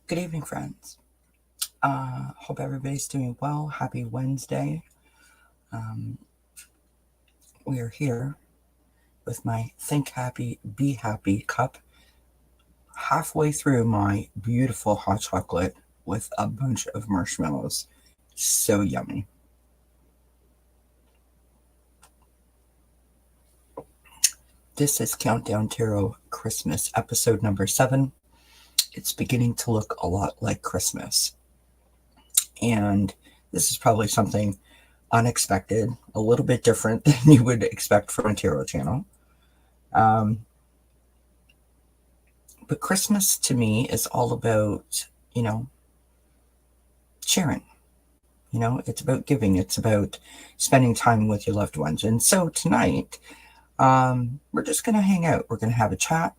Good evening, friends. Hope everybody's doing well. Happy Wednesday. Um, we are here with my Think Happy, Be Happy cup, halfway through my beautiful hot chocolate with a bunch of marshmallows. So yummy. This is Countdown Tarot Christmas, episode number 7. It's beginning to look a lot like Christmas. And this is probably something unexpected, a little bit different than you would expect from a tarot channel. But Christmas to me is all about, sharing. It's about giving. It's about spending time with your loved ones. And so tonight, we're just going to hang out. We're going to have a chat.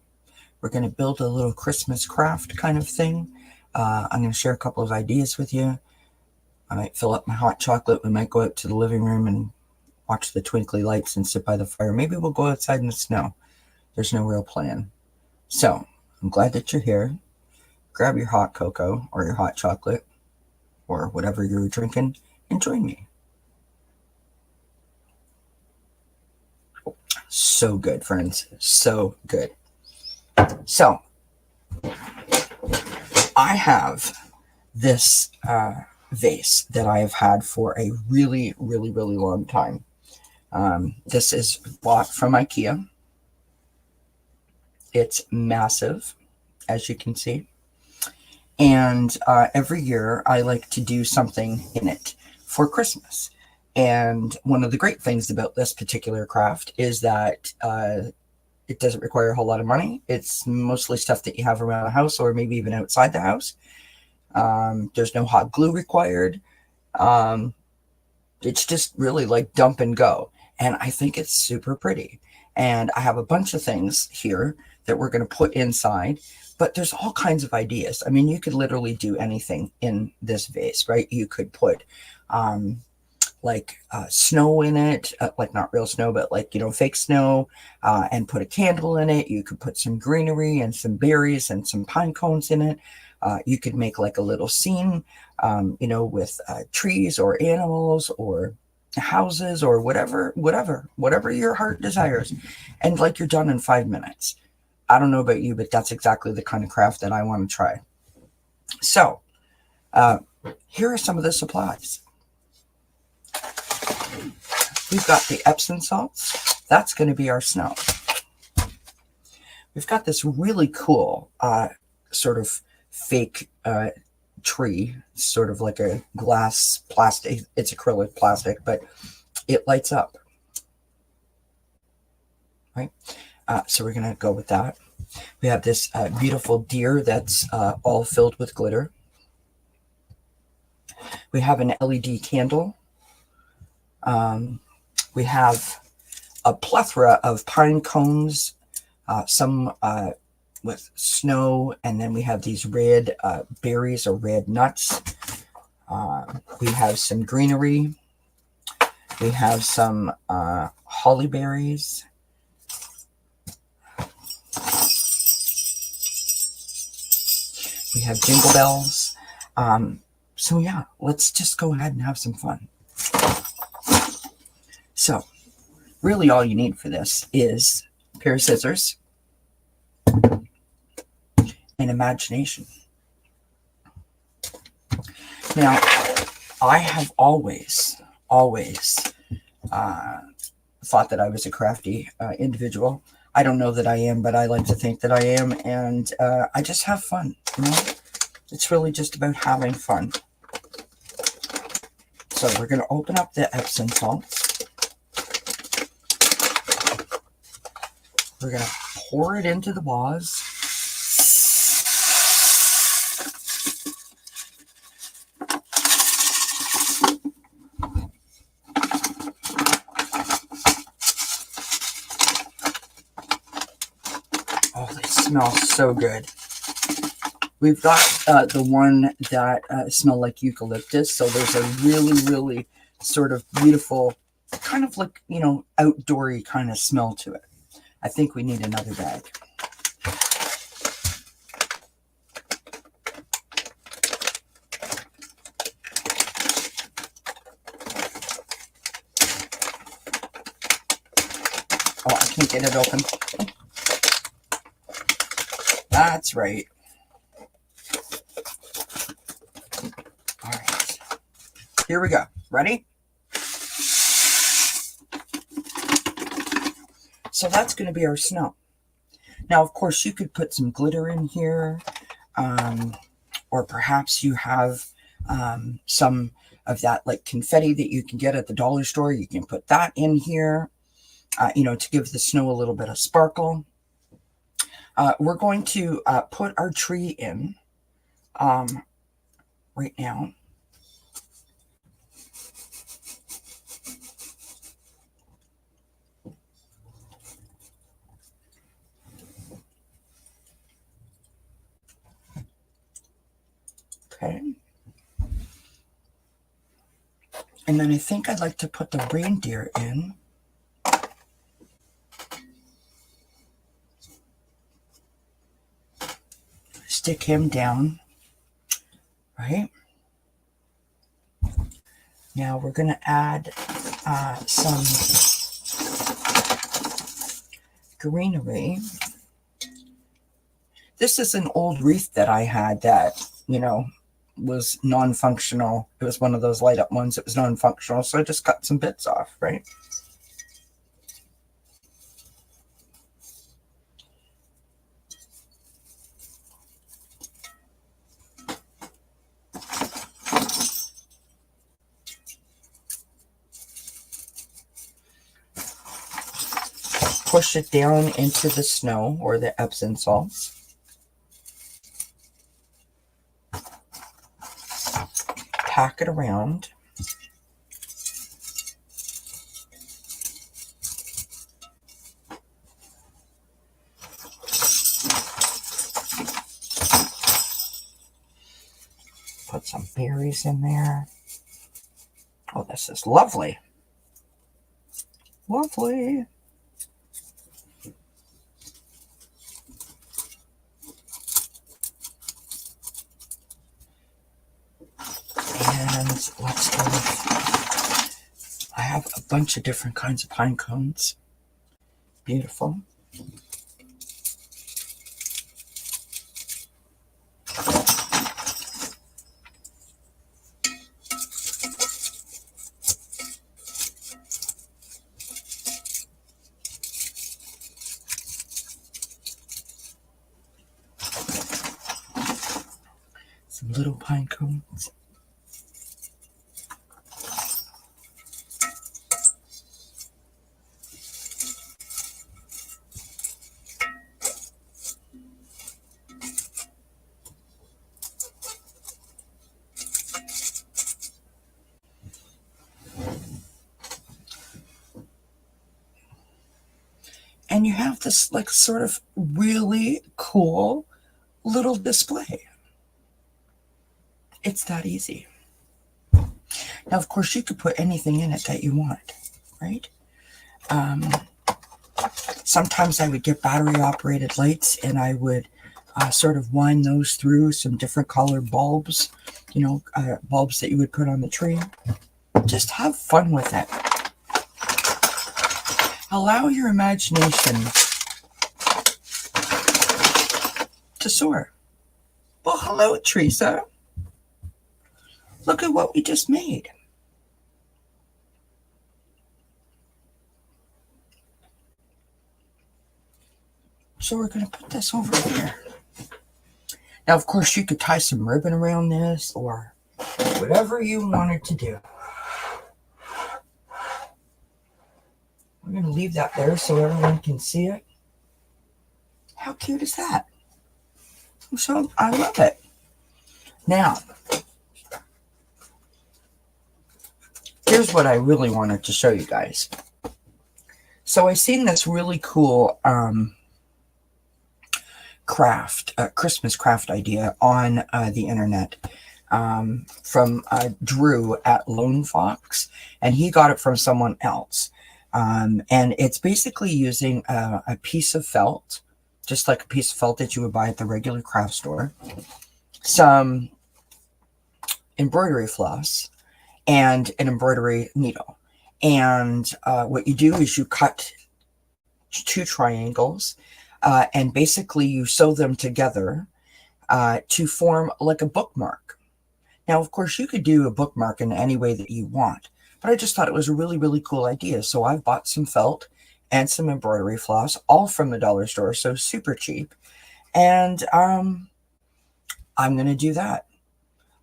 We're going to build a little Christmas craft kind of thing. I'm going to share a couple of ideas with you. I might fill up my hot chocolate. We might go out to the living room and watch the twinkly lights and sit by the fire. Maybe we'll go outside in the snow. There's no real plan. So I'm glad that you're here. Grab your hot cocoa or your hot chocolate or whatever you're drinking and join me. So good, friends. So good. So I have this vase that I have had for a really, really, really long time. This is bought from IKEA. It's massive, as you can see. And every year I like to do something in it for Christmas. And one of the great things about this particular craft is that it doesn't require a whole lot of money. It's mostly stuff that you have around the house or maybe even outside the house. There's no hot glue required. It's just really like dump and go. And I think it's super pretty. And I have a bunch of things here that we're going to put inside. But there's all kinds of ideas. I mean, you could literally do anything in this vase, right? You could put snow in it, like not real snow, but fake snow, and put a candle in it. You could put some greenery and some berries and some pine cones in it. You could make like a little scene, with trees or animals or houses or whatever your heart desires. And you're done in 5 minutes. I don't know about you, but that's exactly the kind of craft that I want to try. So, here are some of the supplies. We've got the Epsom salts. That's going to be our snow. We've got this really cool sort of fake tree, sort of like a glass plastic. It's acrylic plastic, but it lights up. Right? So we're going to go with that. We have this beautiful deer that's all filled with glitter. We have an LED candle. We have a plethora of pine cones, some with snow, and then we have these red berries or red nuts. We have some greenery. We have some holly berries. We have jingle bells. So yeah, let's just go ahead and have some fun. So really all you need for this is a pair of scissors and imagination. Now, I have always thought that I was a crafty individual. I don't know that I am, but I like to think that I am, and I just have fun, It's really just about having fun. So we're going to open up the Epsom salts. We're going to pour it into the vase. Oh, they smell so good. We've got the one that smell like eucalyptus. So there's a really, really sort of beautiful, kind of like, outdoory kind of smell to it. I think we need another bag. Oh, I can't get it open. That's right. All right. Here we go. Ready? So that's going to be our snow. Now, of course, you could put some glitter in here, or perhaps you have some of that like confetti that you can get at the dollar store. You can put that in here, to give the snow a little bit of sparkle. We're going to put our tree in right now. Okay. And then I think I'd like to put the reindeer in. Stick him down, right? Now we're going to add some greenery. This is an old wreath that I had that, was non-functional. It was one of those light up ones that was non-functional, so I just cut some bits off, right? Push it down into the snow or the Epsom salts. Pack it around. Put some berries in there. Oh, this is lovely. Lovely. And let's go with, I have a bunch of different kinds of pine cones. Beautiful. Some little pine cones. And you have this like sort of really cool little display. It's that easy. Now, of course, you could put anything in it that you want, right? Sometimes I would get battery operated lights and I would sort of wind those through some different color bulbs, bulbs that you would put on the tree. Just have fun with it. Allow your imagination to soar. Well, hello, Teresa. Look at what we just made. So we're going to put this over here. Now, of course, you could tie some ribbon around this or whatever you wanted to do. We're going to leave that there so everyone can see it. How cute is that? So I love it. Now, here's what I really wanted to show you guys. So I seen this really cool Christmas craft idea on the internet from Drew at Lone Fox, and he got it from someone else. And it's basically using a piece of felt, just like a piece of felt that you would buy at the regular craft store, some embroidery floss, and an embroidery needle. And what you do is you cut two triangles, and basically you sew them together to form like a bookmark. Now, of course, you could do a bookmark in any way that you want, but I just thought it was a really, really cool idea. So I've bought some felt and some embroidery floss, all from the dollar store, so super cheap. And I'm going to do that.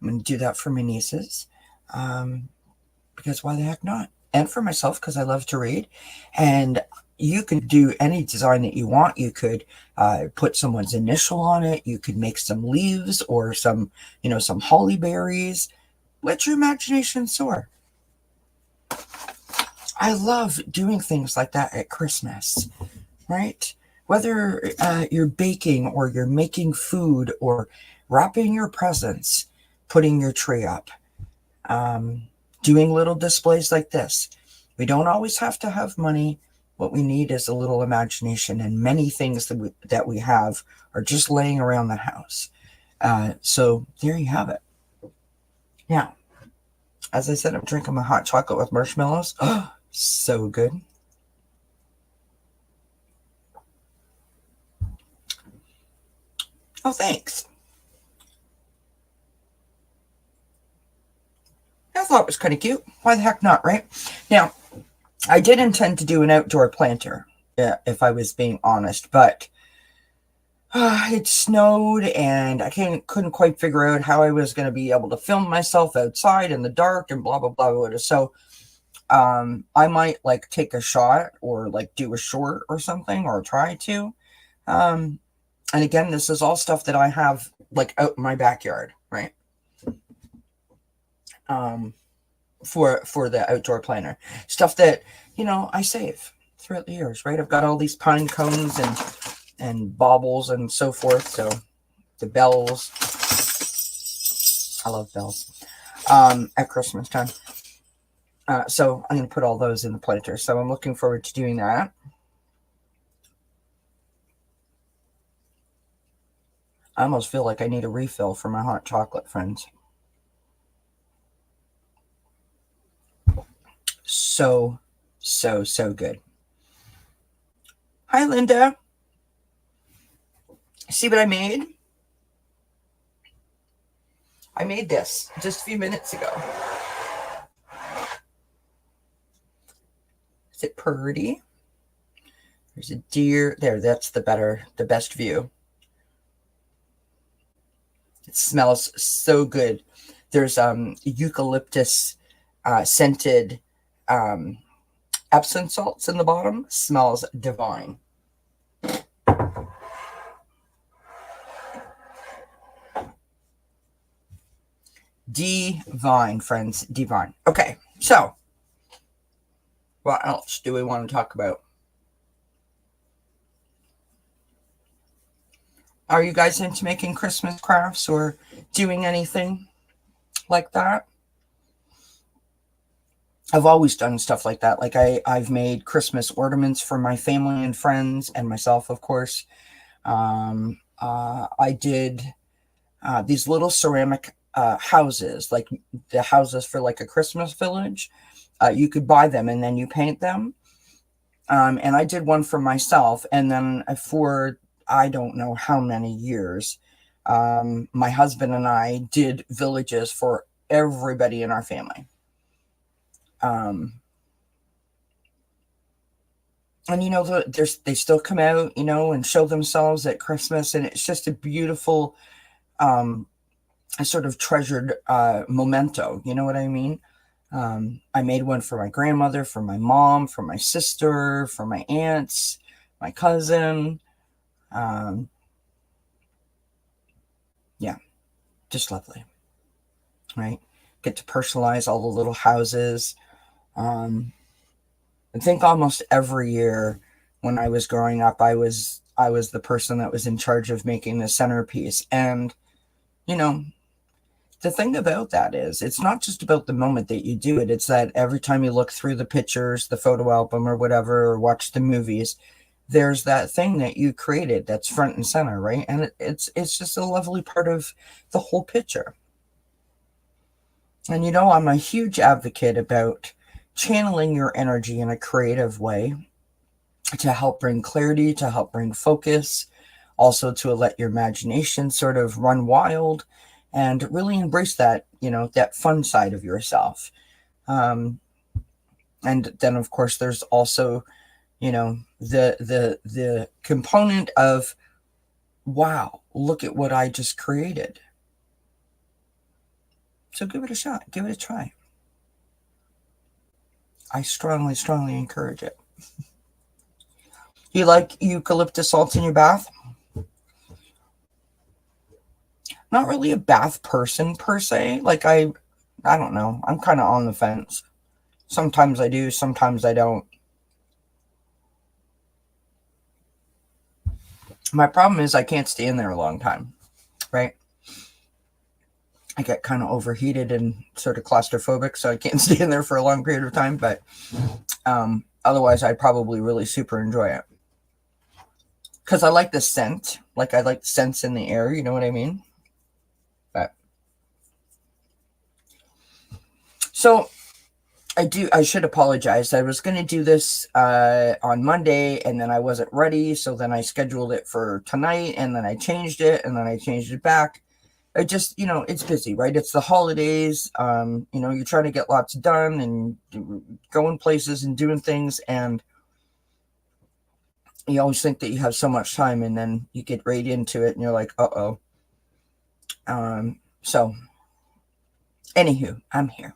I'm going to do that for my nieces, because why the heck not? And for myself, because I love to read. And you could do any design that you want. You could put someone's initial on it. You could make some leaves or some holly berries. Let your imagination soar. I love doing things like that at Christmas, right? Whether you're baking or you're making food or wrapping your presents, putting your tree up, doing little displays like this. We don't always have to have money. What we need is a little imagination, and many things that we have are just laying around the house. So there you have it. Now, as I said, I'm drinking my hot chocolate with marshmallows. Oh, so good. Oh, thanks. I thought it was kind of cute. Why the heck not, right? Now, I did intend to do an outdoor planter, if I was being honest, but it snowed and I couldn't quite figure out how I was going to be able to film myself outside in the dark and blah, blah, blah, blah. So I might like take a shot or like do a short or something, or try to. And again, this is all stuff that I have like out in my backyard, right? For the outdoor planter, stuff that I save throughout the years, right? I've got all these pine cones and baubles and so forth. So the bells, I love bells at Christmas time. So I'm going to put all those in the planter. So I'm looking forward to doing that. I almost feel like I need a refill for my hot chocolate, friends. So good. Hi, Linda. See what I made? I made this just a few minutes ago. Is it pretty? There's a deer there. That's the best view. It smells so good. There's eucalyptus scented Epsom salts in the bottom. Smells divine. Divine, friends. Divine. Okay, so what else do we want to talk about? Are you guys into making Christmas crafts or doing anything like that? I've always done stuff like that. Like I've made Christmas ornaments for my family and friends and myself, of course. I did these little ceramic houses, like the houses for like a Christmas village. You could buy them and then you paint them. And I did one for myself. And then for I don't know how many years, my husband and I did villages for everybody in our family. And they still come out, and show themselves at Christmas, and it's just a beautiful, a sort of treasured memento. You know what I mean? I made one for my grandmother, for my mom, for my sister, for my aunts, my cousin. Yeah, just lovely, right? Get to personalize all the little houses. I think almost every year when I was growing up, I was the person that was in charge of making the centerpiece. And, the thing about that is it's not just about the moment that you do it. It's that every time you look through the pictures, the photo album or whatever, or watch the movies, there's that thing that you created that's front and center, right? And it's just a lovely part of the whole picture. And I'm a huge advocate about channeling your energy in a creative way. to help bring clarity, to help bring focus, also to let your imagination sort of run wild and really embrace that, that fun side of yourself. And then of course there's also, the component of, wow, look at what I just created. So give it a shot, give it a try. I strongly, strongly encourage it. You like eucalyptus salts in your bath? Not really a bath person per se. Like I don't know. I'm kind of on the fence. Sometimes I do, sometimes I don't. My problem is I can't stay in there a long time, right? I get kind of overheated and sort of claustrophobic, so I can't stay in there for a long period of time. But otherwise, I'd probably really super enjoy it. Because I like the scent. Like I like scents in the air, you know what I mean? But so I should apologize. I was going to do this on Monday, and then I wasn't ready. So then I scheduled it for tonight, and then I changed it, and then I changed it back. I just, it's busy, right? It's the holidays. You're trying to get lots done and going places and doing things. And you always think that you have so much time, and then you get right into it and you're like, uh-oh. So anywho, I'm here.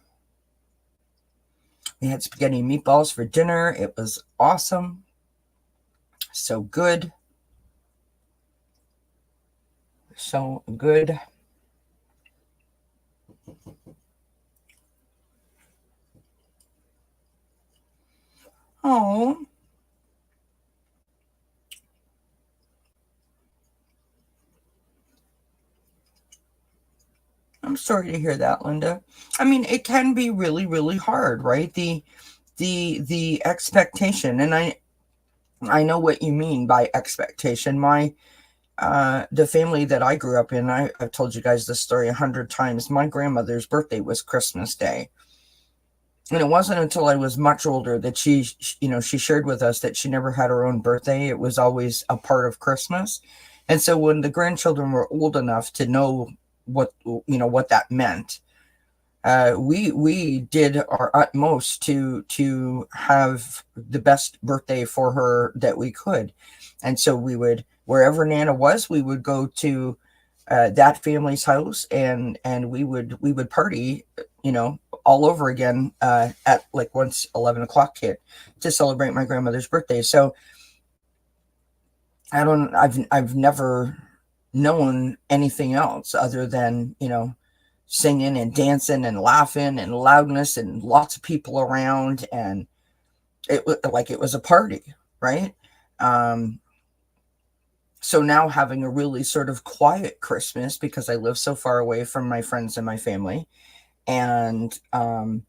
We had spaghetti and meatballs for dinner. It was awesome. So good. So good. Oh. I'm sorry to hear that, Linda. I mean, it can be really, really hard, right? The expectation, and I know what you mean by expectation. The family that I grew up in, I've told you guys this story 100 times. My grandmother's birthday was Christmas Day. And it wasn't until I was much older that she shared with us that she never had her own birthday. It was always a part of Christmas. And so when the grandchildren were old enough to know what that meant, we did our utmost to have the best birthday for her that we could. And so we would, wherever Nana was, we would go to that family's house, and we would party, all over again at like once 11 o'clock hit to celebrate my grandmother's birthday. So I've never known anything else other than, singing and dancing and laughing and loudness and lots of people around, and it was a party, right? So now having a really sort of quiet Christmas because I live so far away from my friends and my family, and I'm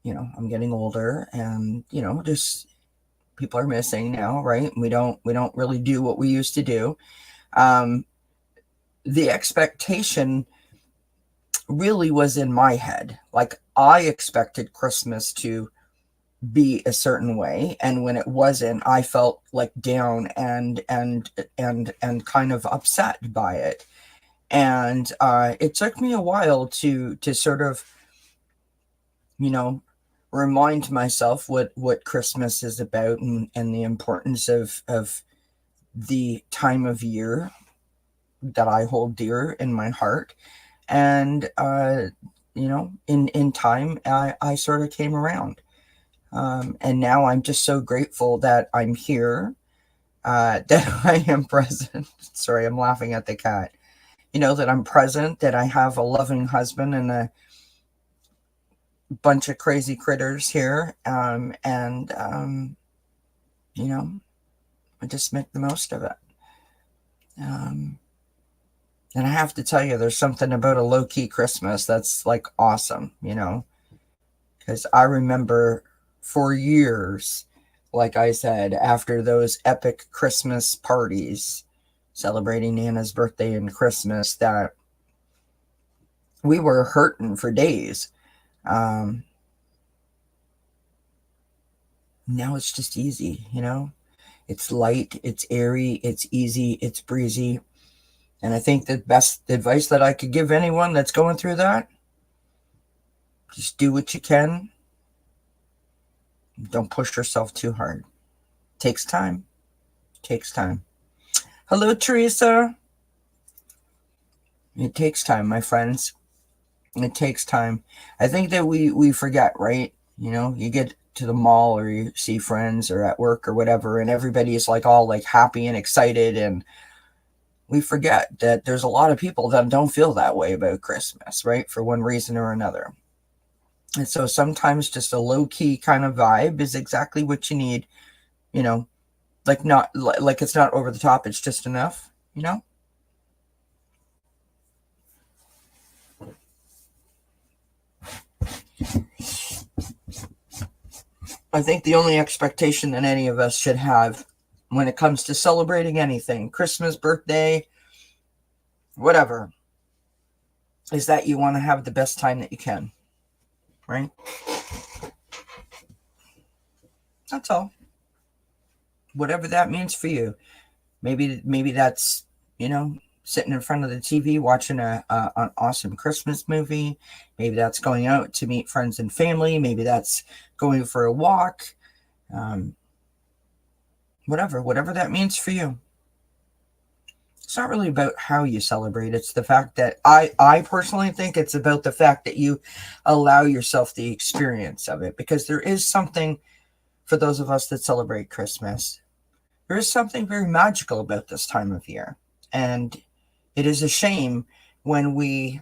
getting older, and just people are missing now, right? We don't really do what we used to do. The expectation really was in my head. Like I expected Christmas to be a certain way, and when it wasn't, I felt like down and kind of upset by it. And it took me a while to sort of remind myself what Christmas is about, and the importance of the time of year that I hold dear in my heart. And in time I sort of came around. And now I'm just so grateful that I'm here, that I am present. Sorry, I'm laughing at the cat. That I'm present, that I have a loving husband and a bunch of crazy critters here. I just make the most of it. And I have to tell you, there's something about a low-key Christmas that's like awesome, because I remember for years, like I said, after those epic Christmas parties celebrating Nana's birthday and Christmas, that we were hurting for days. Now it's just easy, you know? It's light, it's airy, it's easy, it's breezy. And I think the best advice that I could give anyone that's going through that, just do what you can. Don't push yourself too hard. Takes time. Takes time. Hello, Teresa. It takes time, my friends. It takes time. I think that we forget, right? You know, you get to the mall or you see friends or at work or whatever, and everybody is like all like happy and excited, and we forget that there's a lot of people that don't feel that way about Christmas, right? For one reason or another. And so sometimes just a low key kind of vibe is exactly what you need, you know, like not like it's not over the top, it's just enough, you know? I think the only expectation that any of us should have when it comes to celebrating anything, Christmas, birthday, whatever, is that you want to have the best time that you can, right? That's all. Whatever that means for you. Maybe that's, you know, sitting in front of the TV watching an awesome Christmas movie. Maybe that's going out to meet friends and family. Maybe that's going for a walk. Whatever that means for you. It's not really about how you celebrate. It's the fact that I personally think it's about the fact that you allow yourself the experience of it, because there is something for those of us that celebrate Christmas. There is something very magical about this time of year. And it is a shame when we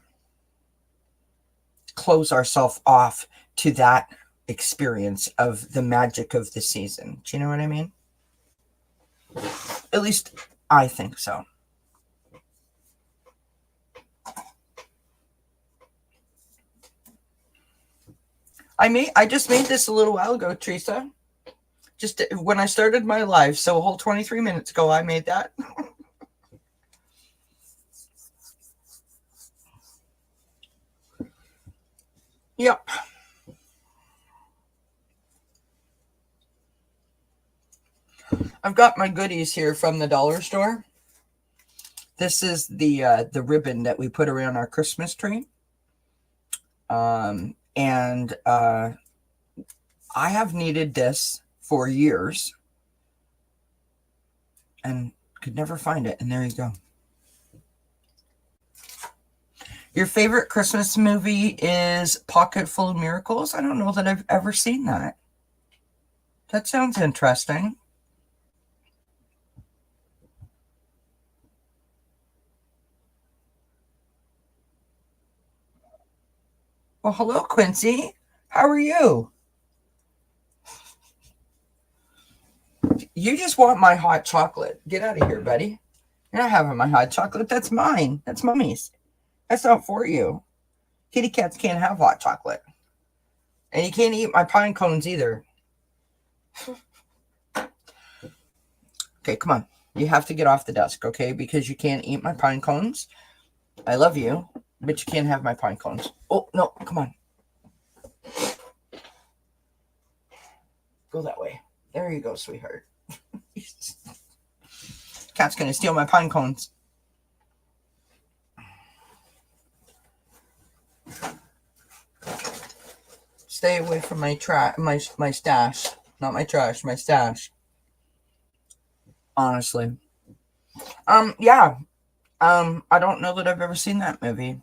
close ourselves off to that experience of the magic of the season. Do you know what I mean? At least I think so. I just made this a little while ago, Teresa. Just when I started my live, so a whole 23 minutes ago, I made that. Yep. I've got my goodies here from the dollar store. This is the ribbon that we put around our Christmas tree. And I have needed this for years and could never find it. And there you go. Your favorite Christmas movie is Pocket Full of Miracles? I don't know that I've ever seen that. That sounds interesting. Well, hello, Quincy. How are you? You just want my hot chocolate. Get out of here, buddy. You're not having my hot chocolate. That's mine. That's Mummy's. That's not for you. Kitty cats can't have hot chocolate. And you can't eat my pine cones either. Okay, come on. You have to get off the desk, okay? Because you can't eat my pine cones. I love you, but you can't have my pine cones. Oh, no, come on. Go that way. There you go, sweetheart. Cat's gonna steal my pine cones. Stay away from my stash. Not my trash, my stash. Honestly. Yeah. I don't know that I've ever seen that movie.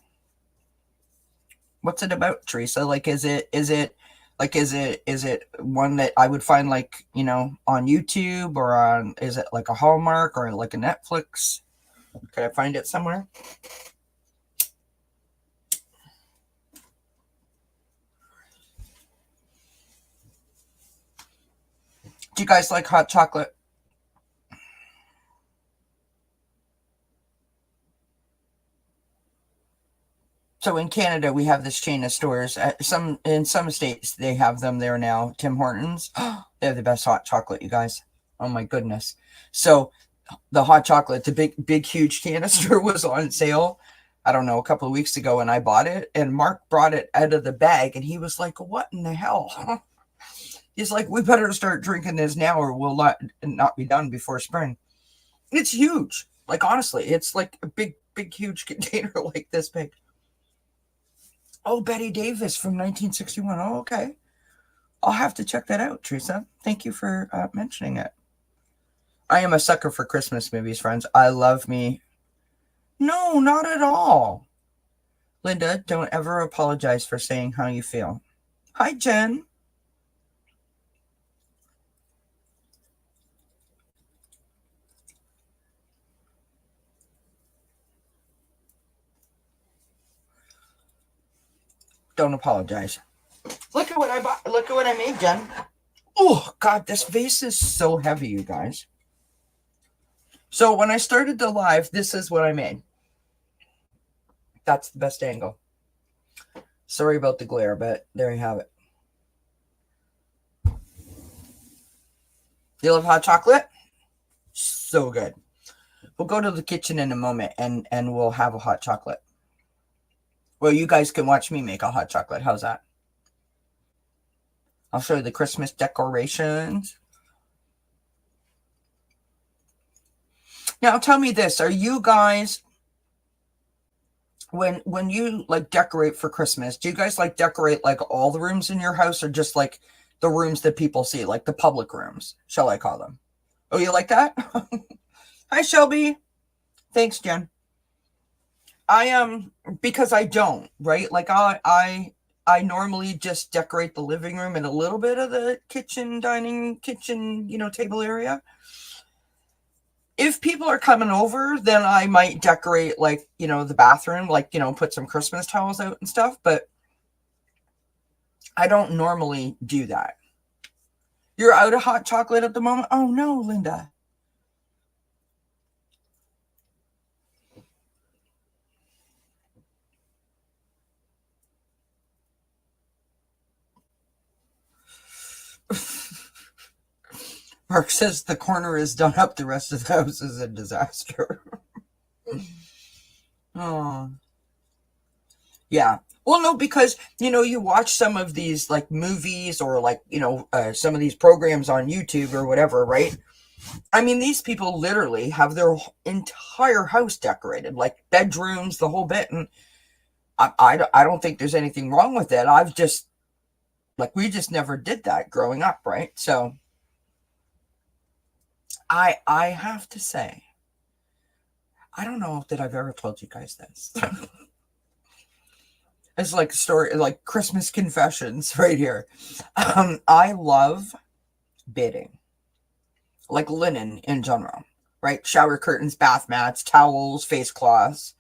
What's it about, Teresa? Like, is it one that I would find, like, you know, on YouTube, or on, is it like a Hallmark or like a Netflix? Could I find it somewhere? Do you guys like hot chocolate? So in Canada, we have this chain of stores. In some states, they have them there now. Tim Hortons, they have the best hot chocolate, you guys. Oh my goodness! So the hot chocolate, the big, huge canister was on sale. I don't know, a couple of weeks ago, and I bought it. And Mark brought it out of the bag, and he was like, "What in the hell?" He's like, we better start drinking this now or we'll not be done before spring. It's huge. Like, honestly, it's like a big, huge container like this big. Oh, Betty Davis from 1961. Oh, okay. I'll have to check that out, Teresa. Thank you for mentioning it. I am a sucker for Christmas movies, friends. I love me. No, not at all. Linda, don't ever apologize for saying how you feel. Hi, Jen. Don't apologize. Look at what I bought. Look at what I made, Jen. Oh, God, this vase is so heavy, you guys. So when I started the live, this is what I made. That's the best angle. Sorry about the glare, but there you have it. You love hot chocolate? So good. We'll go to the kitchen in a moment and we'll have a hot chocolate. Well, you guys can watch me make a hot chocolate. How's that? I'll show you the Christmas decorations. Now, tell me this. Are you guys, when you like decorate for Christmas, do you guys like decorate like all the rooms in your house or just like the rooms that people see, like the public rooms, shall I call them? Oh, you like that? Hi, Shelby. Thanks, Jen. I because I don't, right? Like I normally just decorate the living room and a little bit of the kitchen, table area. If people are coming over, then I might decorate like, the bathroom, like, put some Christmas towels out and stuff, but I don't normally do that. You're out of hot chocolate at the moment? Oh no, Linda. Mark says the corner is done up. The rest of the house is a disaster. Oh, yeah. Well, no, because, you watch some of these like movies or like, some of these programs on YouTube or whatever, right? I mean, these people literally have their entire house decorated, like bedrooms, the whole bit. And I don't think there's anything wrong with it. I've just, like, we just never did that growing up, right? So I have to say, I don't know that I've ever told you guys this. It's like a story, like Christmas confessions right here. I love bedding, like linen in general, right? Shower curtains, bath mats, towels, face cloths,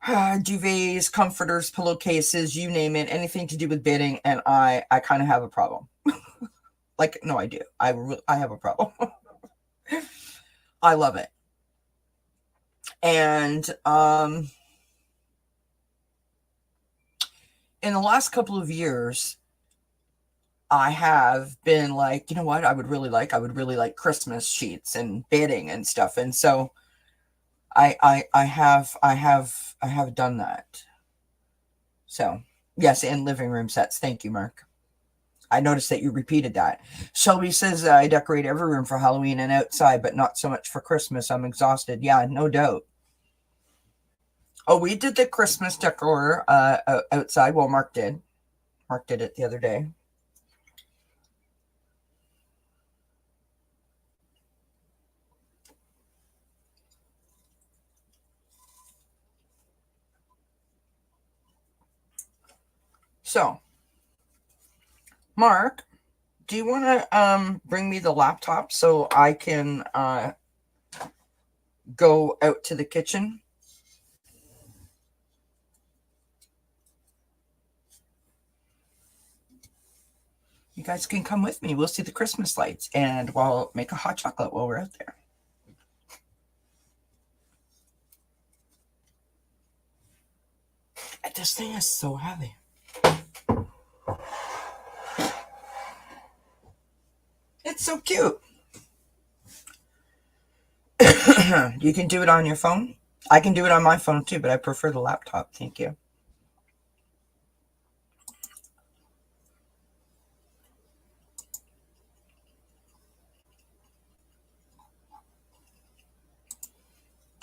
duvets, comforters, pillowcases, you name it, anything to do with bedding. And I kind of have a problem. Like, no, I do. I have a problem. I love it. And in the last couple of years, I have been like, you know what, I would really like Christmas sheets and bedding and stuff. And so I have done that. So yes, and living room sets. Thank you, Mark. I noticed that you repeated that. Shelby says I decorate every room for Halloween and outside, but not so much for Christmas. I'm exhausted. Yeah, no doubt. Oh, we did the Christmas decor outside. Well, Mark did. Mark did it the other day. So, Mark, do you want to bring me the laptop so I can go out to the kitchen? You guys can come with me. We'll see the Christmas lights and we'll make a hot chocolate while we're out there. This thing is so heavy. It's so cute. You can do it on your phone. I can do it on my phone too, but I prefer the laptop. Thank you.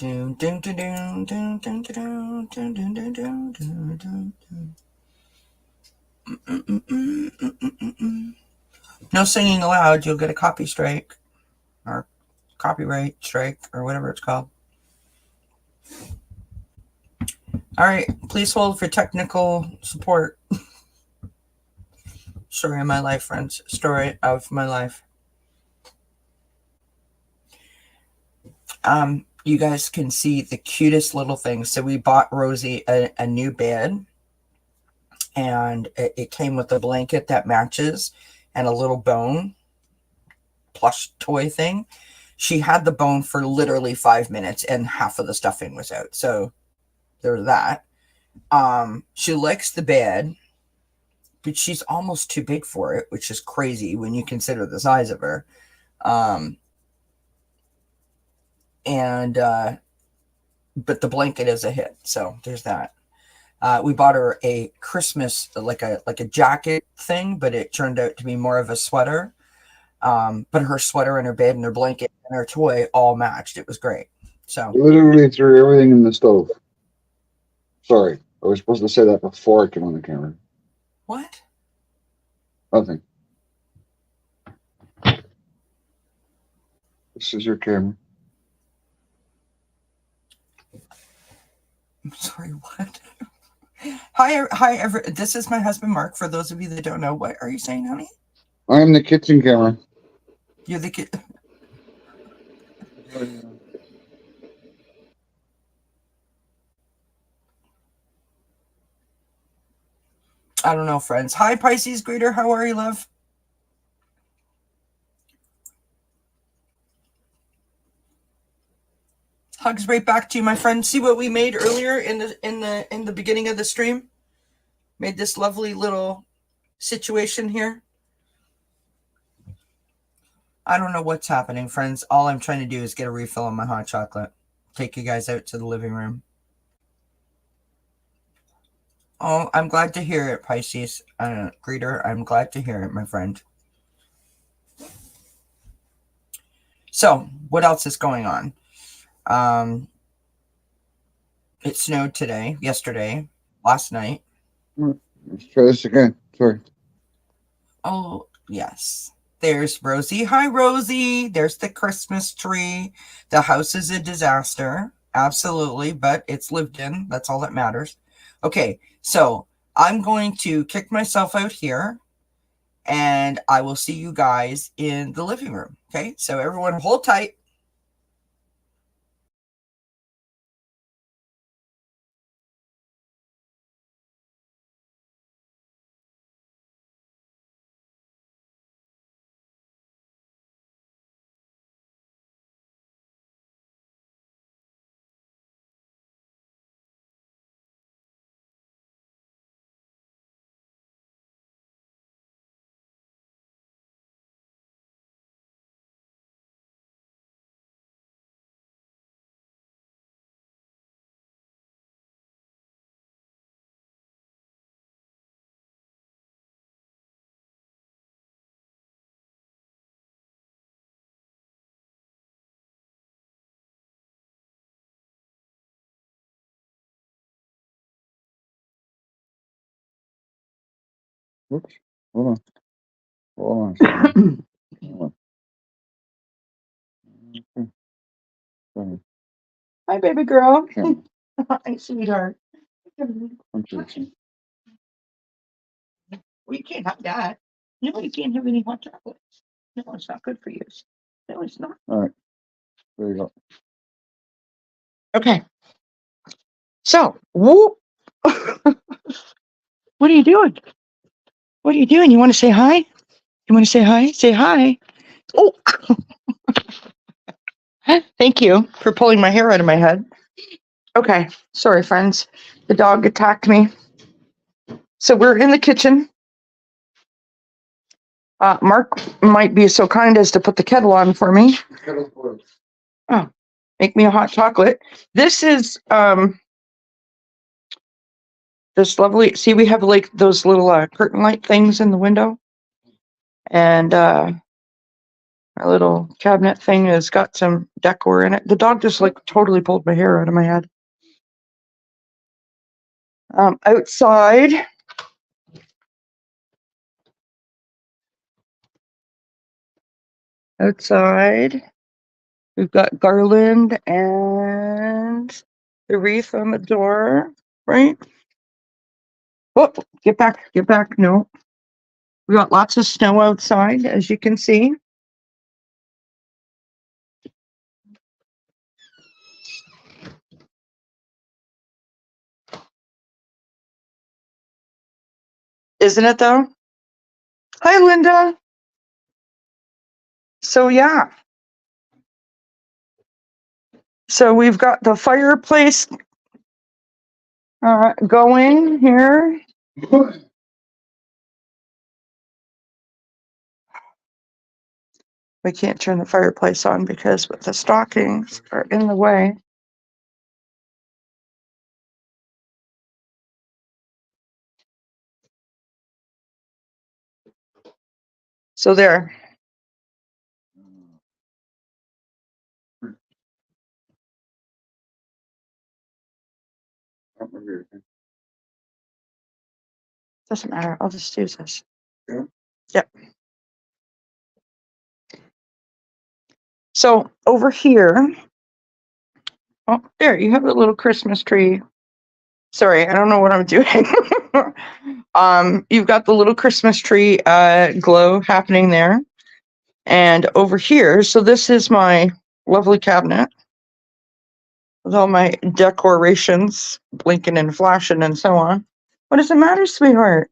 Dun, dun, dun, dun, dun, dun, dun, dun, dun, dun, dun, dun, dun, dun. No singing aloud, you'll get a copy strike or copyright strike or whatever it's called. All right, please hold for technical support. Story of my life, friends. Story of my life. You guys can see the cutest little things. So we bought Rosie a new bed, and it came with a blanket that matches and a little bone plush toy thing. She had the bone for literally 5 minutes and half of the stuffing was out. So there's that. She likes the bed, but she's almost too big for it, which is crazy when you consider the size of her. But the blanket is a hit, so there's that. We bought her a Christmas like a jacket thing, but it turned out to be more of a sweater. But her sweater and her bed and her blanket and her toy all matched. It was great. So literally threw everything in the stove. Sorry, I was supposed to say that before I came on the camera. What? Nothing. This is your camera. I'm sorry, what? Hi, this is my husband, Mark. For those of you that don't know, what are you saying, honey? I am the kitchen camera. You're the kid. I don't know, friends. Hi, Pisces greeter. How are you, love? Hugs right back to you, my friend. See what we made earlier in the beginning of the stream? Made this lovely little situation here. I don't know what's happening, friends. All I'm trying to do is get a refill on my hot chocolate. Take you guys out to the living room. Oh, I'm glad to hear it, Pisces. Greeter, I'm glad to hear it, my friend. So, what else is going on? It snowed today, yesterday, last night. Let's try this again. Sorry. Oh, yes. There's Rosie. Hi, Rosie. There's the Christmas tree. The house is a disaster. Absolutely, but it's lived in. That's all that matters. Okay, so I'm going to kick myself out here, and I will see you guys in the living room. Okay, so everyone hold tight. Whoops. Hold on. Hold on. Hold on. Hi, baby girl. Hi, sweetheart. Well, you can't have that. No, you can't have any hot chocolate. No, it's not good for you. No, it's not. All right. There you go. Okay. So, whoop. What are you doing? What are you doing? You want to say hi? You want to say hi? Say hi. Oh. Thank you for pulling my hair out of my head. Okay. Sorry, friends. The dog attacked me. So we're in the kitchen. Mark might be so kind as to put the kettle on for me. Oh, make me a hot chocolate. This is this lovely. See, we have like those little curtain light things in the window, and My little cabinet thing has got some decor in it. The dog just like totally pulled my hair out of my head. Outside, we've got garland and the wreath on the door, right? Oh, get back, no. We got lots of snow outside, as you can see. Isn't it though? Hi, Linda. So yeah. So we've got the fireplace going here. We can't turn the fireplace on because the stockings are in the way. So there. Doesn't matter. I'll just use this. Yeah. Yep. So over here, oh, there you have a little Christmas tree. Sorry, I don't know what I'm doing. You've got the little Christmas tree glow happening there. And over here, so this is my lovely cabinet with all my decorations blinking and flashing and so on. What does it matter, sweetheart?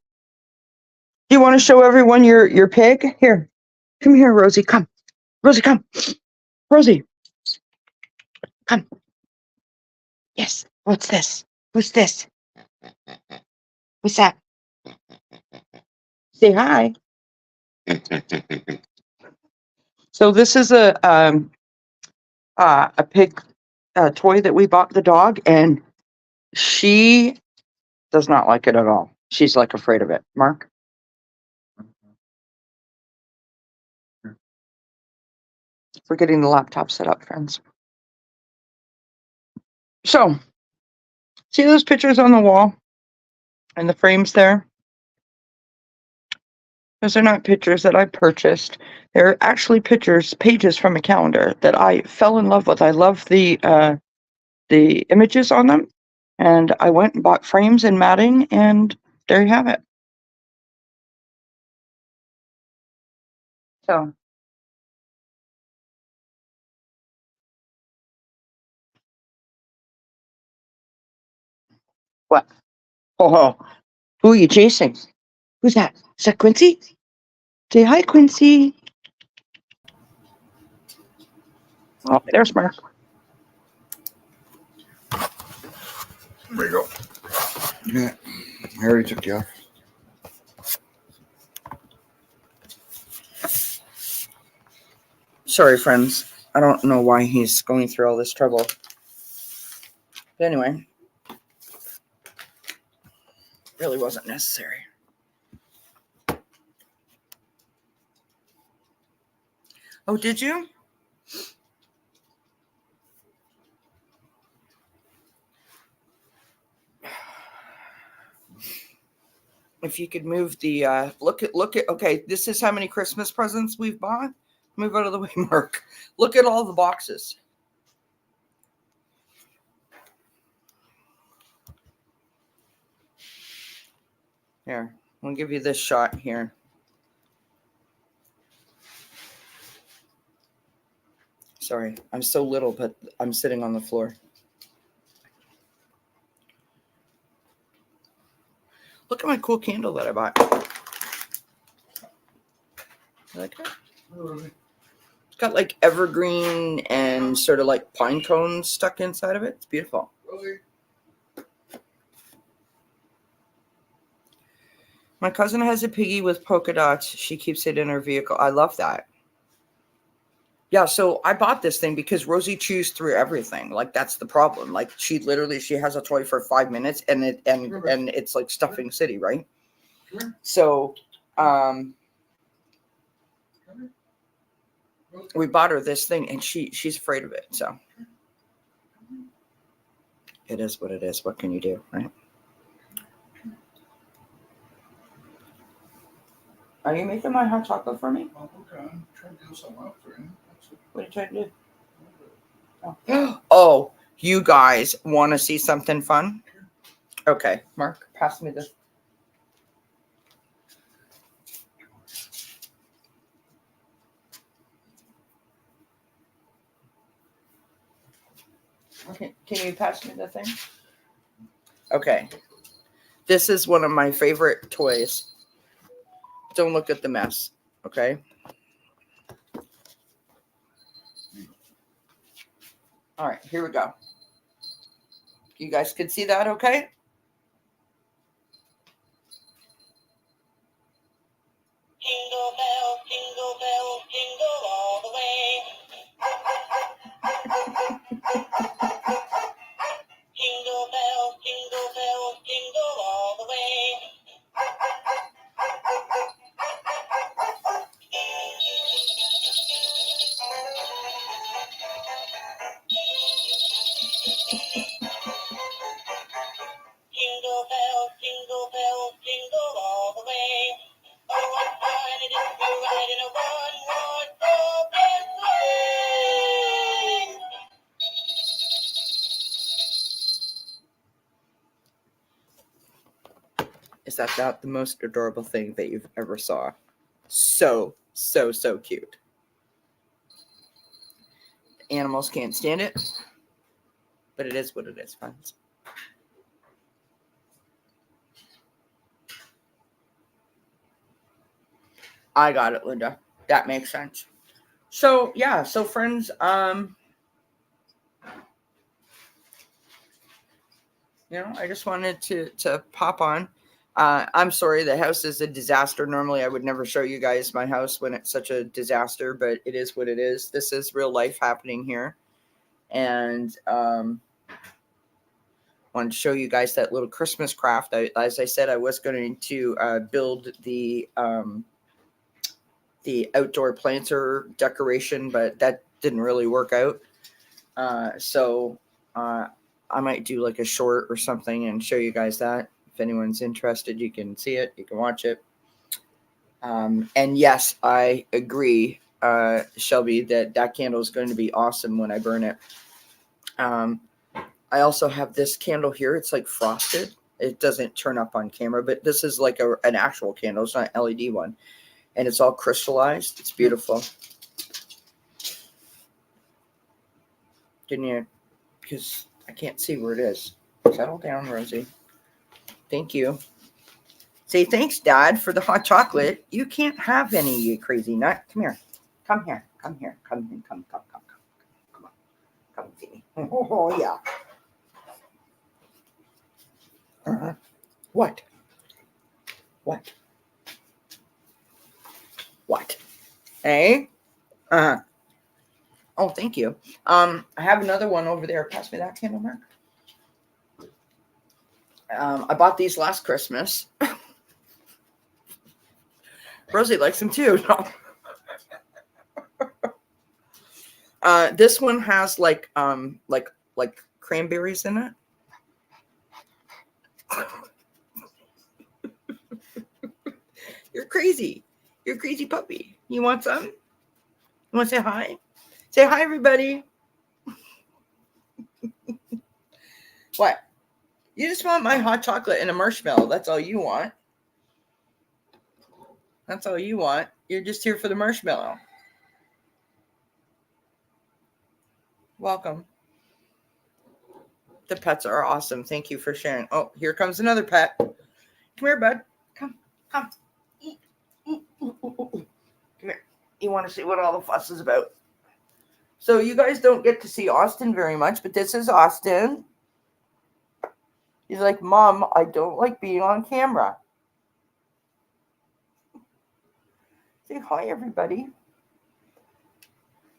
Do you want to show everyone your pig? Here, come here, Rosie. Come, Rosie, come, Rosie, come. Yes. What's this? What's this? What's that? Say hi. So this is a pig toy that we bought the dog, and she does not like it at all. She's like afraid of it. Mark. We're getting the laptop set up, friends. So, see those pictures on the wall and the frames there? Those are not pictures that I purchased. They're actually pages from a calendar that I fell in love with. I love the images on them, and I went and bought frames and matting, and there you have it. So. What? Oh, who are you chasing? Who's that? Is that Quincy? Say hi, Quincy. Oh, there's Mark. There you go. Yeah, I already took you off. Sorry, friends. I don't know why he's going through all this trouble. But anyway, really wasn't necessary. Oh, did you? If you could move the look at okay, this is how many Christmas presents we've bought. Move out of the way, Mark. Look at all the boxes. Here, I'll give you this shot here. Sorry, I'm so little, but I'm sitting on the floor. Look at my cool candle that I bought. You like it? It's got like evergreen and sort of like pine cones stuck inside of it. It's beautiful. My cousin has a piggy with polka dots. She keeps it in her vehicle. I love that. Yeah, so I bought this thing because Rosie chews through everything. Like that's the problem. Like she has a toy for 5 minutes and it's like stuffing city, right? So we bought her this thing, and she's afraid of it. So it is what it is. What can you do, right? Are you making my hot chocolate for me? Oh, okay, I'm trying to do something up for you. What are you trying to do? Oh, you guys want to see something fun? Okay, Mark, pass me this. Okay, can you pass me the thing? Okay. This is one of my favorite toys. Don't look at the mess, okay? All right, here we go. You guys can see that, okay? Jingle bells, jingle all the way. Jingle bells, jingle all the way. Jingle bells, jingle all the way. Oh, what fun it is to ride in a one-horse open sleigh. Is that not the most adorable thing that you've ever saw? So cute. Animals can't stand it, but it is what it is, friends. I got it, Linda. That makes sense. So yeah, so friends, I just wanted to pop on. I'm sorry, the house is a disaster. Normally, I would never show you guys my house when it's such a disaster, but it is what it is. This is real life happening here, and wanted to show you guys that little Christmas craft. As I said, I was going to build the outdoor planter decoration, but that didn't really work out. So I might do like a short or something and show you guys that. If anyone's interested, you can see it, you can watch it. And yes, I agree, Shelby, that candle is going to be awesome when I burn it. I also have this candle here. It's like frosted. It doesn't turn up on camera, but this is like an actual candle. It's not an LED one. And it's all crystallized. It's beautiful. Can you, because I can't see where it is. Settle down, Rosie. Thank you. Say thanks, Dad, for the hot chocolate. You can't have any, you crazy nut. Come here. Come here. Come here. Come here. Come on. Come see me. Oh, yeah. What? What? What? Hey? Oh, thank you. I have another one over there. Pass me that candle, Mark. I bought these last Christmas. Rosie likes them too. No. This one has like cranberries in it. You're crazy. You're a crazy puppy. You want some? You want to say hi? Say hi, everybody. What? You just want my hot chocolate and a marshmallow. That's all you want. That's all you want. You're just here for the marshmallow. Welcome. The pets are awesome. Thank you for sharing. Oh, here comes another pet. Come here, bud. Come. Come here. You want to see what all the fuss is about? So you guys don't get to see Austin very much, but this is Austin. He's like, Mom, I don't like being on camera. Say hi, everybody.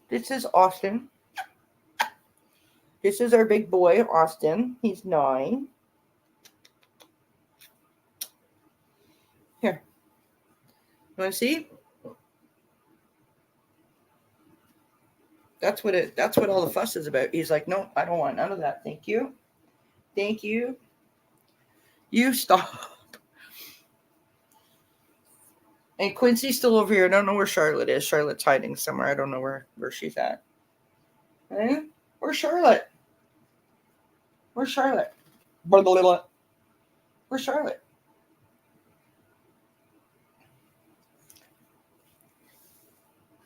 This is Austin. This is our big boy, Austin. He's 9. Here. You want to see? That's what all the fuss is about. He's like, no, I don't want none of that. Thank you. Thank you. You stop. And Quincy's still over here. I don't know where Charlotte is. Charlotte's hiding somewhere. I don't know where she's at. Eh? Where's Charlotte? Where's Charlotte? Where's Charlotte?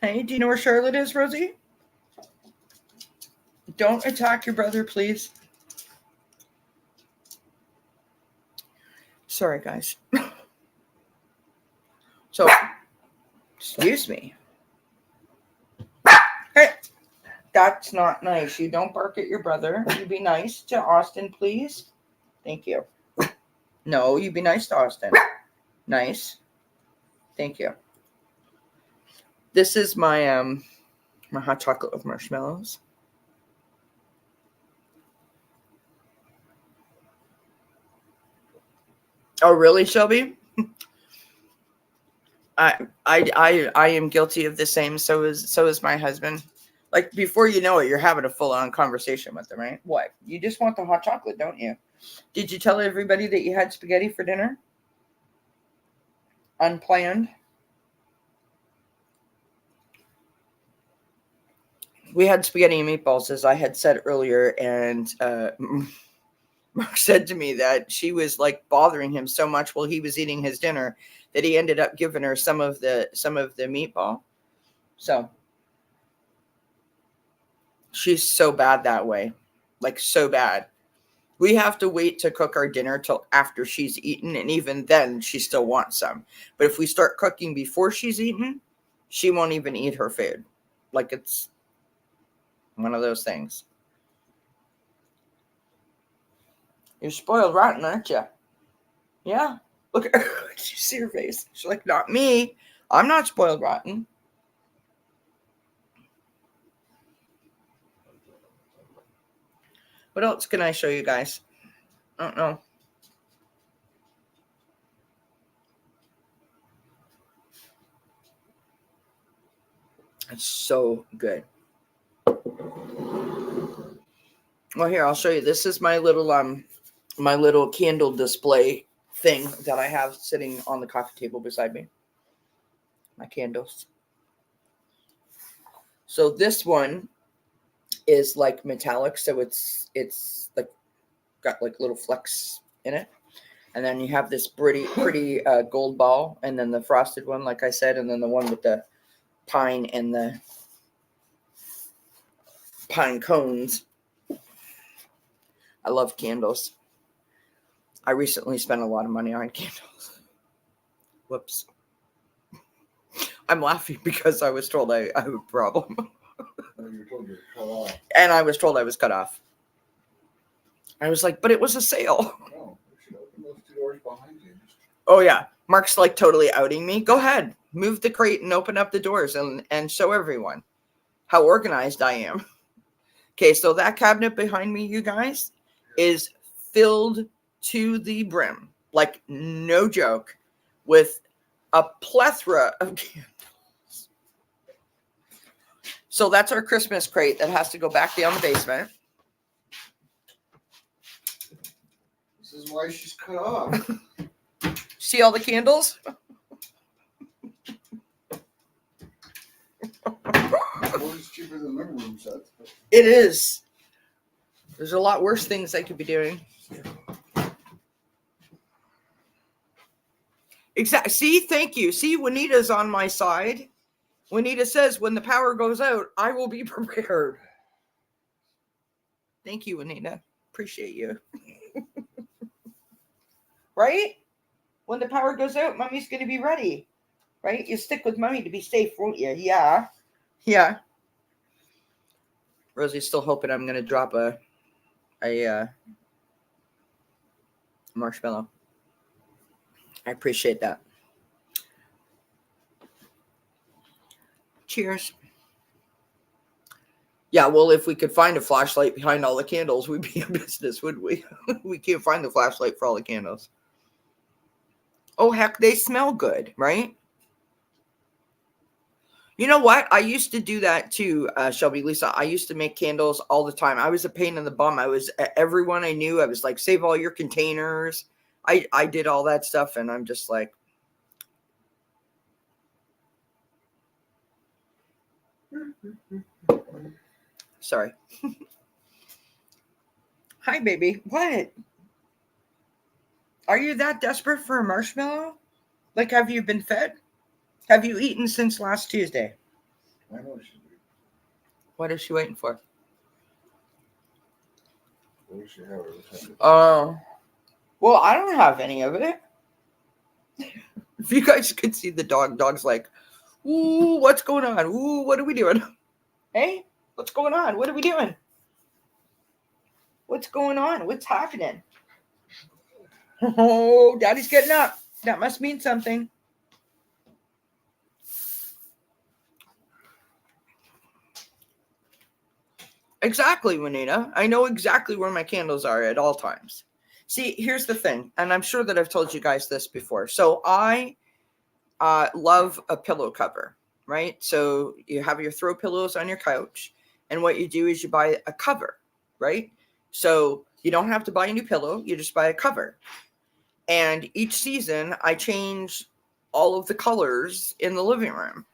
Hey, do you know where Charlotte is, Rosie? Don't attack your brother, please. Sorry, guys. So, excuse me. Hey, that's not nice. You don't bark at your brother. You be nice to Austin, please. Thank you. No, you be nice to Austin. Nice. Thank you. This is my my hot chocolate with marshmallows. Oh, really, Shelby? I am guilty of the same. So is my husband. Like, before you know it, you're having a full-on conversation with them, right? What? You just want the hot chocolate, don't you? Did you tell everybody that you had spaghetti for dinner? Unplanned? We had spaghetti and meatballs, as I had said earlier, and Mark said to me that she was like bothering him so much while he was eating his dinner that he ended up giving her some of the meatball. So she's so bad that way, like so bad. We have to wait to cook our dinner till after she's eaten, and even then she still wants some. But if we start cooking before she's eaten, she won't even eat her food. Like, it's one of those things. You're spoiled rotten, aren't you? Yeah. Look at her. You see her face. She's like, not me. I'm not spoiled rotten. What else can I show you guys? I don't know. It's so good. Well, here, I'll show you. This is my little candle display thing that I have sitting on the coffee table beside me. My candles. So this one is like metallic, so it's like got like little flecks in it. And then you have this pretty gold ball, and then the frosted one, like I said, and then the one with the pine and the pine cones. I love candles. I recently spent a lot of money on candles. Whoops. I'm laughing because I was told I have a problem. You were told you were cut off. And I was told I was cut off. I was like, but it was a sale. No, you should open those two doors behind you. Oh, yeah. Mark's like totally outing me. Go ahead. Move the crate and open up the doors and show everyone how organized I am. Okay, so that cabinet behind me, you guys, is filled to the brim. Like, no joke. With a plethora of candles. So that's our Christmas crate that has to go back down the basement. This is why she's cut off. See all the candles? It's cheaper than living room sets. It is. There's a lot worse things I could be doing. Exactly. See, thank you. See, Juanita's on my side. Juanita says, when the power goes out, I will be prepared. Thank you, Juanita. Appreciate you. Right? When the power goes out, Mommy's going to be ready. Right? You stick with Mommy to be safe, won't you? Yeah. Yeah. Rosie's still hoping I'm going to drop a marshmallow. I appreciate that. Cheers. Yeah, well, if we could find a flashlight behind all the candles, we'd be in business, wouldn't we? We can't find the flashlight for all the candles. Oh, heck, they smell good, right? You know what? I used to do that too, Shelby, Lisa. I used to make candles all the time. I was a pain in the bum. I was everyone I knew. I was like, save all your containers. I did all that stuff, and I'm just like, sorry. Hi, baby. What? Are you that desperate for a marshmallow? Like, have you been fed? Have you eaten since last Tuesday? I know she did. What is she waiting for? What does she have? Oh, well, I don't have any of it. If you guys could see the dog's like, ooh, what's going on? Ooh, what are we doing? Hey, what's going on? What are we doing? What's going on? What's happening? Oh, daddy's getting up. That must mean something. Exactly, Juanita. I know exactly where my candles are at all times. See, here's the thing, and I'm sure that I've told you guys this before. So I love a pillow cover, right? So you have your throw pillows on your couch, and what you do is you buy a cover, right? So you don't have to buy a new pillow, you just buy a cover. And each season I change all of the colors in the living room,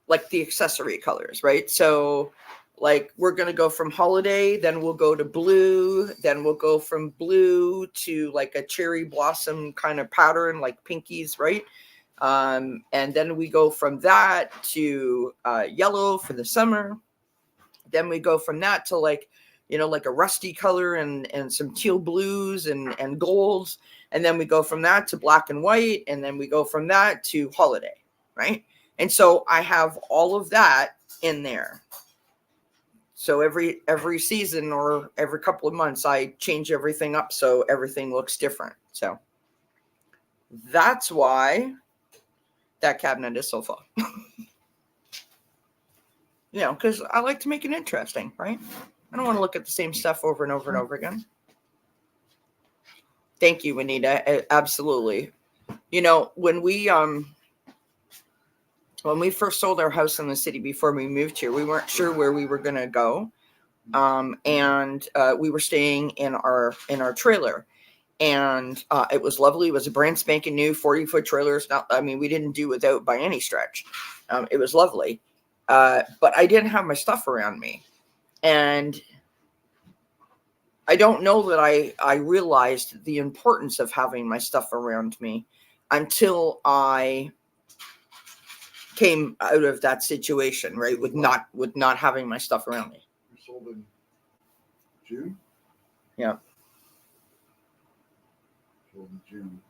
like the accessory colors, right? So like we're going to go from holiday, then we'll go to blue, then we'll go from blue to like a cherry blossom kind of pattern, like pinkies, right? And then we go from that to yellow for the summer. Then we go from that to like, you know, like a rusty color and some teal blues and golds. And then we go from that to black and white. And then we go from that to holiday, right? And so I have all of that in there. So every season or every couple of months, I change everything up so everything looks different. So that's why that cabinet is so full. You know, because I like to make it interesting, right? I don't want to look at the same stuff over and over and over again. Thank you, Anita. Absolutely. You know, when we first sold our house in the city before we moved here, we weren't sure where we were going to go. And we were staying in our trailer, and it was lovely. It was a brand spanking new 40-foot trailer. I mean, we didn't do without by any stretch. It was lovely. But I didn't have my stuff around me. And I don't know that I realized the importance of having my stuff around me until I came out of that situation, right? With not having my stuff around me. You sold in June? Yeah. Sold in June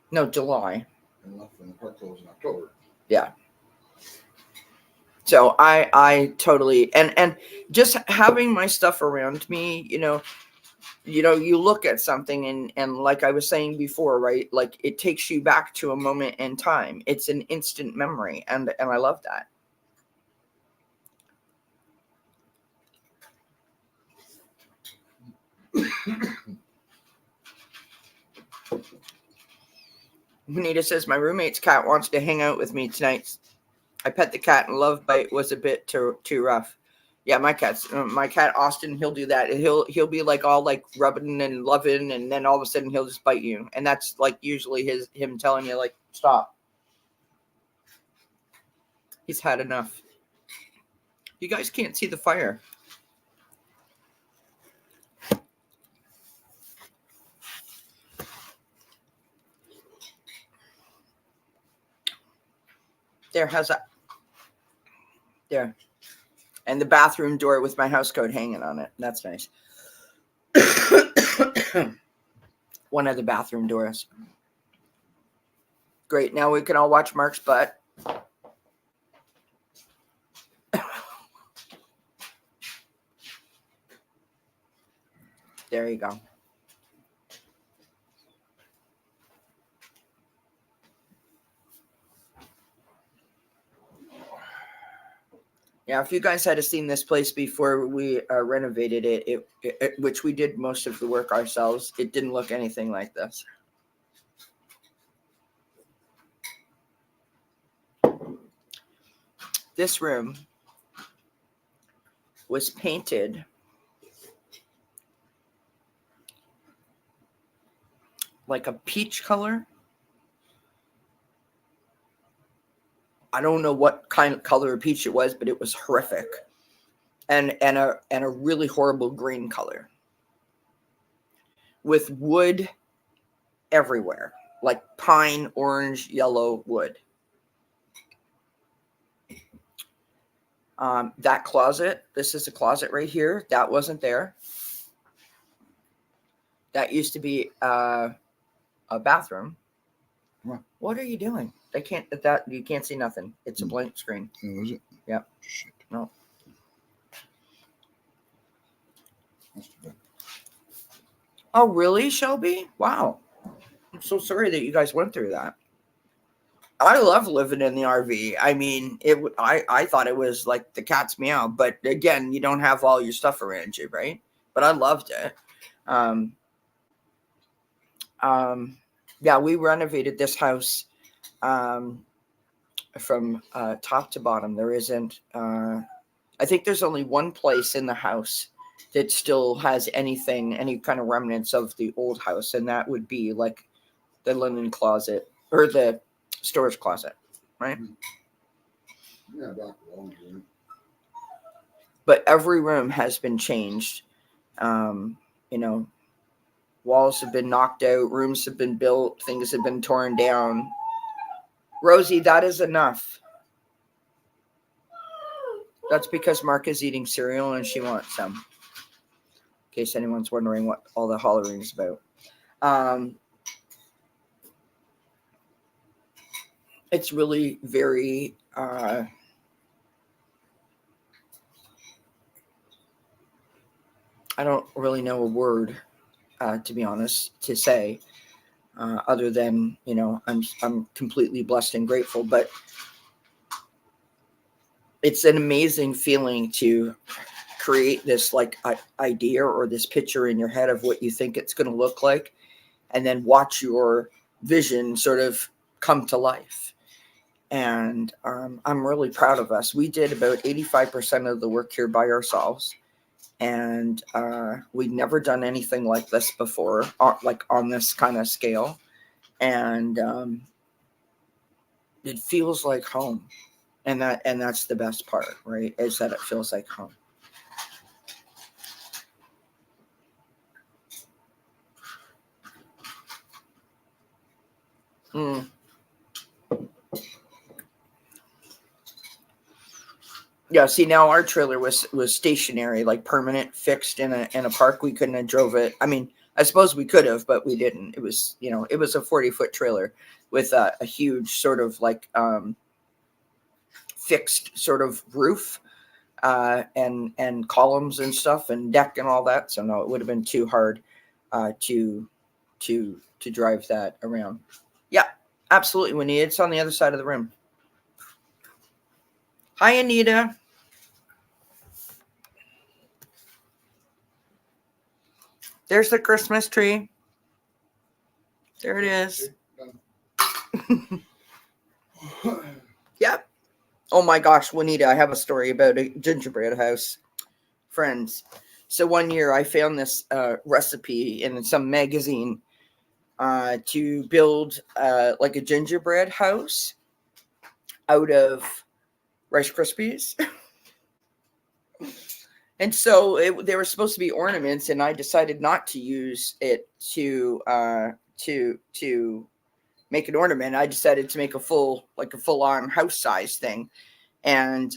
No, July. and left in the park closed in October. Yeah. So I totally and just having my stuff around me, you know, you look at something and like I was saying before, right? Like it takes you back to a moment in time. It's an instant memory, and I love that. Anita says my roommate's cat wants to hang out with me tonight. I pet the cat and love bite was a bit too rough. Yeah, my cat Austin, he'll do that. He'll be like all like rubbing and loving, and then all of a sudden he'll just bite you, and that's like usually him telling you like stop. He's had enough. You guys can't see the fire. There. And the bathroom door with my house coat hanging on it. That's nice. One of the bathroom doors. Great. Now we can all watch Mark's butt. There you go. Yeah, if you guys had seen this place before we renovated it, which we did most of the work ourselves, it didn't look anything like this. . this room was painted like a peach color. I don't know what kind of color of peach it was, but it was horrific. And a really horrible green color with wood everywhere, like pine, orange, yellow wood. That closet, this is a closet right here. That wasn't there. That used to be a bathroom. Huh. What are you doing? You can't see nothing. It's a blank screen. Oh, is it? Yep. Shit. No. That's too bad. Oh, really, Shelby? Wow. I'm so sorry that you guys went through that. I love living in the RV. I mean, I thought it was like the cat's meow, but again, you don't have all your stuff around you, right? But I loved it. Yeah, we renovated this house from top to bottom. There isn't. I think there's only one place in the house that still has any kind of remnants of the old house, and that would be like the linen closet or the storage closet, right? Yeah, back along here. But every room has been changed. Walls have been knocked out, rooms have been built, things have been torn down. Rosie, that is enough. That's because Mark is eating cereal and she wants some. In case anyone's wondering what all the hollering is about. It's really very I don't really know a word, to be honest, to say, other than, I'm completely blessed and grateful. But it's an amazing feeling to create this like idea or this picture in your head of what you think it's going to look like, and then watch your vision sort of come to life. And I'm really proud of us. We did about 85% of the work here by ourselves. And we'd never done anything like this before, like on this kind of scale. And it feels like home. And that's the best part, right? Is that it feels like home. Yeah, see, now our trailer was stationary, like permanent, fixed in a park. We couldn't have drove it. I mean, I suppose we could have, but we didn't. It was, it was a 40-foot trailer with a huge sort of like fixed sort of roof and columns and stuff and deck and all that. So no, it would have been too hard to drive that around. Yeah, absolutely. We need it's on the other side of the room. Hi, Anita. There's the Christmas tree. There it is. Yep. Oh my gosh, Juanita, I have a story about a gingerbread house. Friends. So one year I found this recipe in some magazine to build like a gingerbread house out of Rice Krispies. And so they were supposed to be ornaments, and I decided not to use it to make an ornament. I decided to make a full-on house size thing, and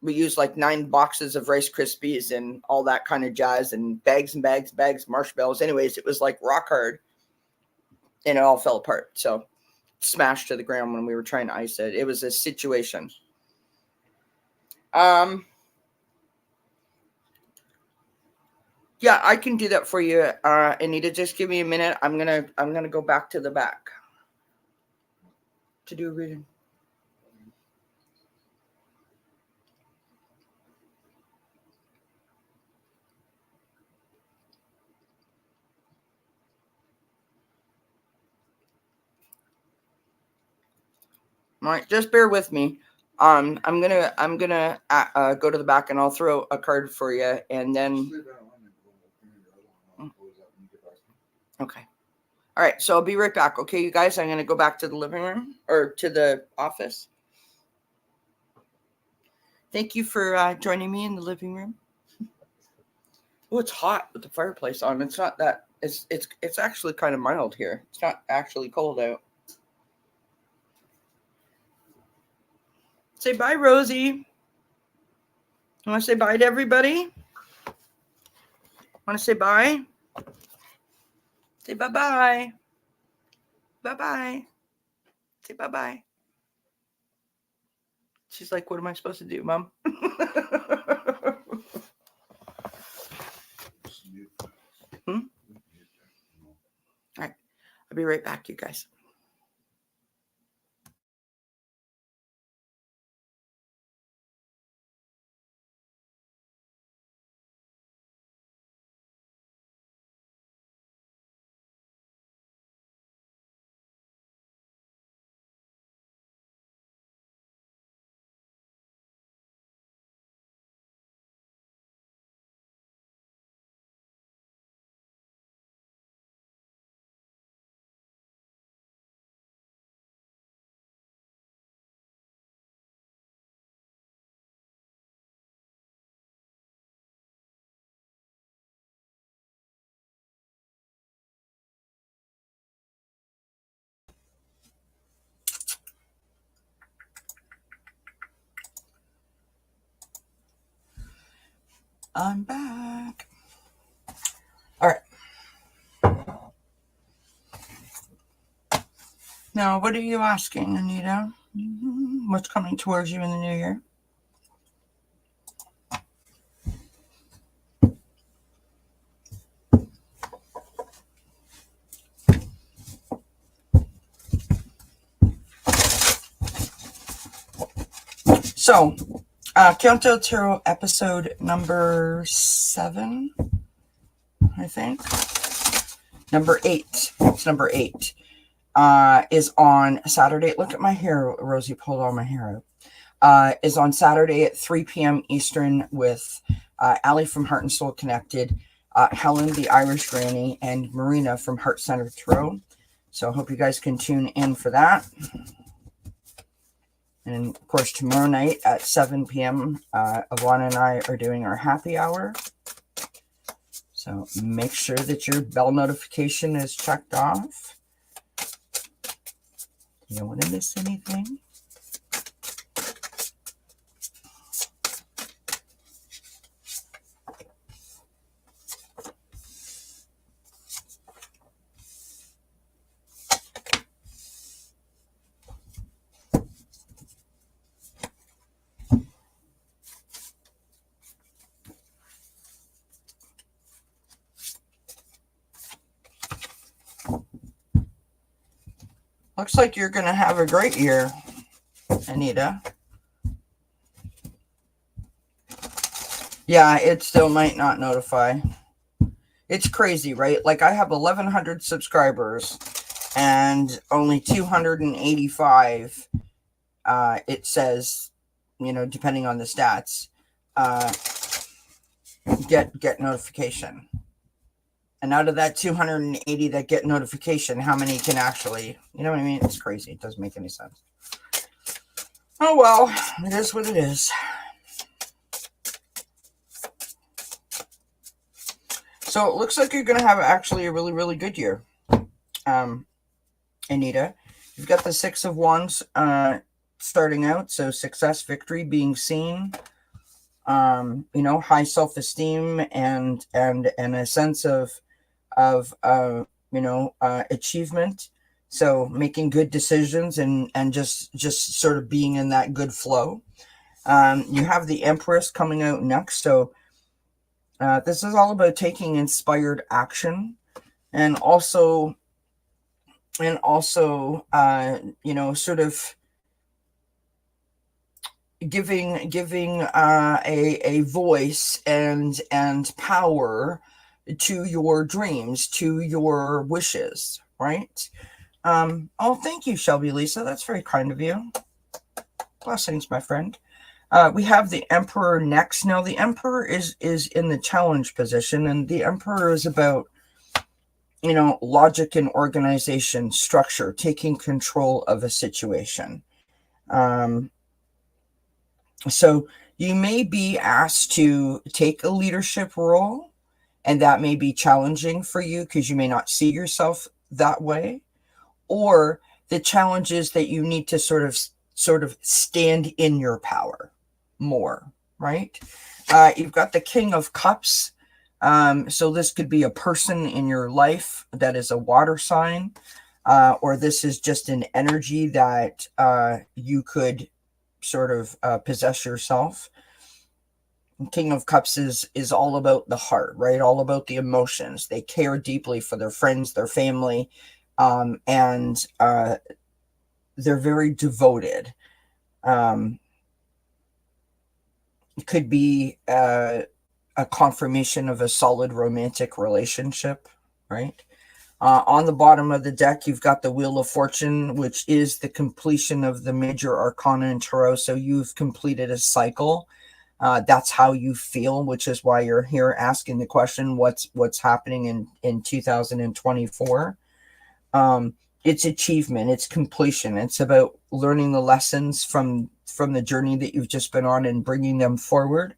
we used like 9 boxes of Rice Krispies and all that kind of jazz, and bags of marshmallows. Anyways, it was like rock hard, and it all fell apart. So smashed to the ground when we were trying to ice it. It was a situation. Yeah, I can do that for you, Anita. Just give me a minute. I'm gonna go back to the back to do a reading. All right, just bear with me. I'm gonna go to the back and I'll throw a card for you, and then Leave that on and we'll open your other one. I'll close that when you get back. okay. All right, so I'll be right back. Okay, you guys, I'm gonna go back to the living room or to the office. Thank you for joining me in the living room. Oh, it's hot with the fireplace on. It's not that. It's actually kind of mild here. It's not actually cold out. Say bye, Rosie. You want to say bye to everybody? Want to say bye? Say bye-bye. Bye-bye. Say bye-bye. She's like, what am I supposed to do, Mom? Hmm? All right. I'll be right back, you guys. I'm back. All right. Now, what are you asking, Anita? What's coming towards you in the new year? So, Kyoto Tarot episode number 7, I think. Number 8. It's number 8. Is on Saturday. Look at my hair. Rosie pulled all my hair out. Is on Saturday at 3 p.m. Eastern with Allie from Heart and Soul Connected, Helen, the Irish Granny, and Marina from Heart Center Tarot. So I hope you guys can tune in for that. And of course, tomorrow night at 7 p.m., Ivana and I are doing our happy hour. So make sure that your bell notification is checked off. You don't want to miss anything. Looks like you're going to have a great year, Anita. Yeah, it still might not notify. It's crazy, right? Like I have 1,100 subscribers and only 285, it says, depending on the stats, get notification. And out of that 280 that get notification, how many can actually, you know what I mean? It's crazy. It doesn't make any sense. Oh, well, it is what it is. So it looks like you're going to have actually a really, really good year, Anita. You've got the 6 of Wands starting out. So success, victory, being seen, high self-esteem and a sense of achievement. So making good decisions and just sort of being in that good flow. You have the Empress coming out next. So this is all about taking inspired action and also sort of giving a voice and power to your dreams, to your wishes, right? Oh, thank you, Shelby Lisa. That's very kind of you. Blessings, my friend. We have the Emperor next. Now, the Emperor is in the challenge position, and the Emperor is about, logic and organization, structure, taking control of a situation. So you may be asked to take a leadership role, and that may be challenging for you because you may not see yourself that way. Or the challenge is that you need to sort of stand in your power more, right? You've got the King of Cups. So this could be a person in your life that is a water sign, or this is just an energy that you could sort of possess yourself. King of Cups is all about the heart, right? All about the emotions. They care deeply for their friends, their family, and they're very devoted. It could be a confirmation of a solid romantic relationship, right? On the bottom of the deck, you've got the Wheel of Fortune, which is the completion of the major arcana in Tarot. So you've completed a cycle. That's how you feel, which is why you're here asking the question, what's happening in 2024? It's achievement, it's completion. It's about learning the lessons from the journey that you've just been on and bringing them forward.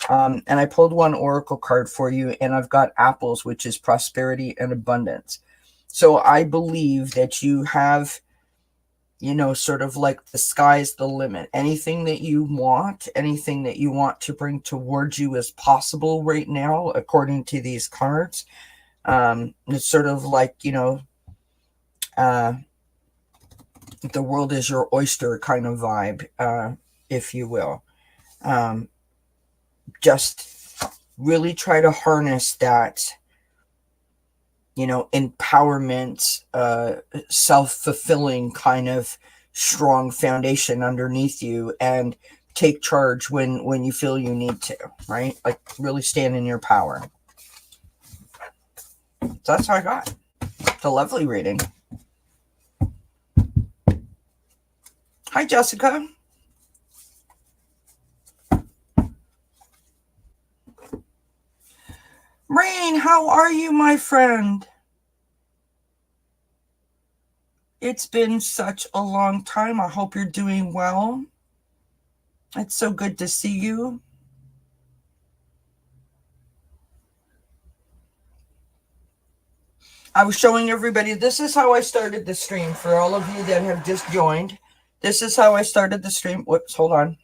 And I pulled one oracle card for you, and I've got apples, which is prosperity and abundance. So I believe that you have, sort of like the sky's the limit. Anything that you want to bring towards you is possible right now, according to these cards. It's sort of like, the world is your oyster kind of vibe, if you will. Just really try to harness that, empowerment, self-fulfilling kind of strong foundation underneath you, and take charge when you feel you need to, right? Like really stand in your power. So that's how I got. It's a lovely reading. Hi, Jessica. Rain, how are you, my friend? It's been such a long time. I hope you're doing well. It's so good to see you. I was showing everybody, this is how I started the stream. For all of you that have just joined, this is how I started the stream. Whoops, hold on.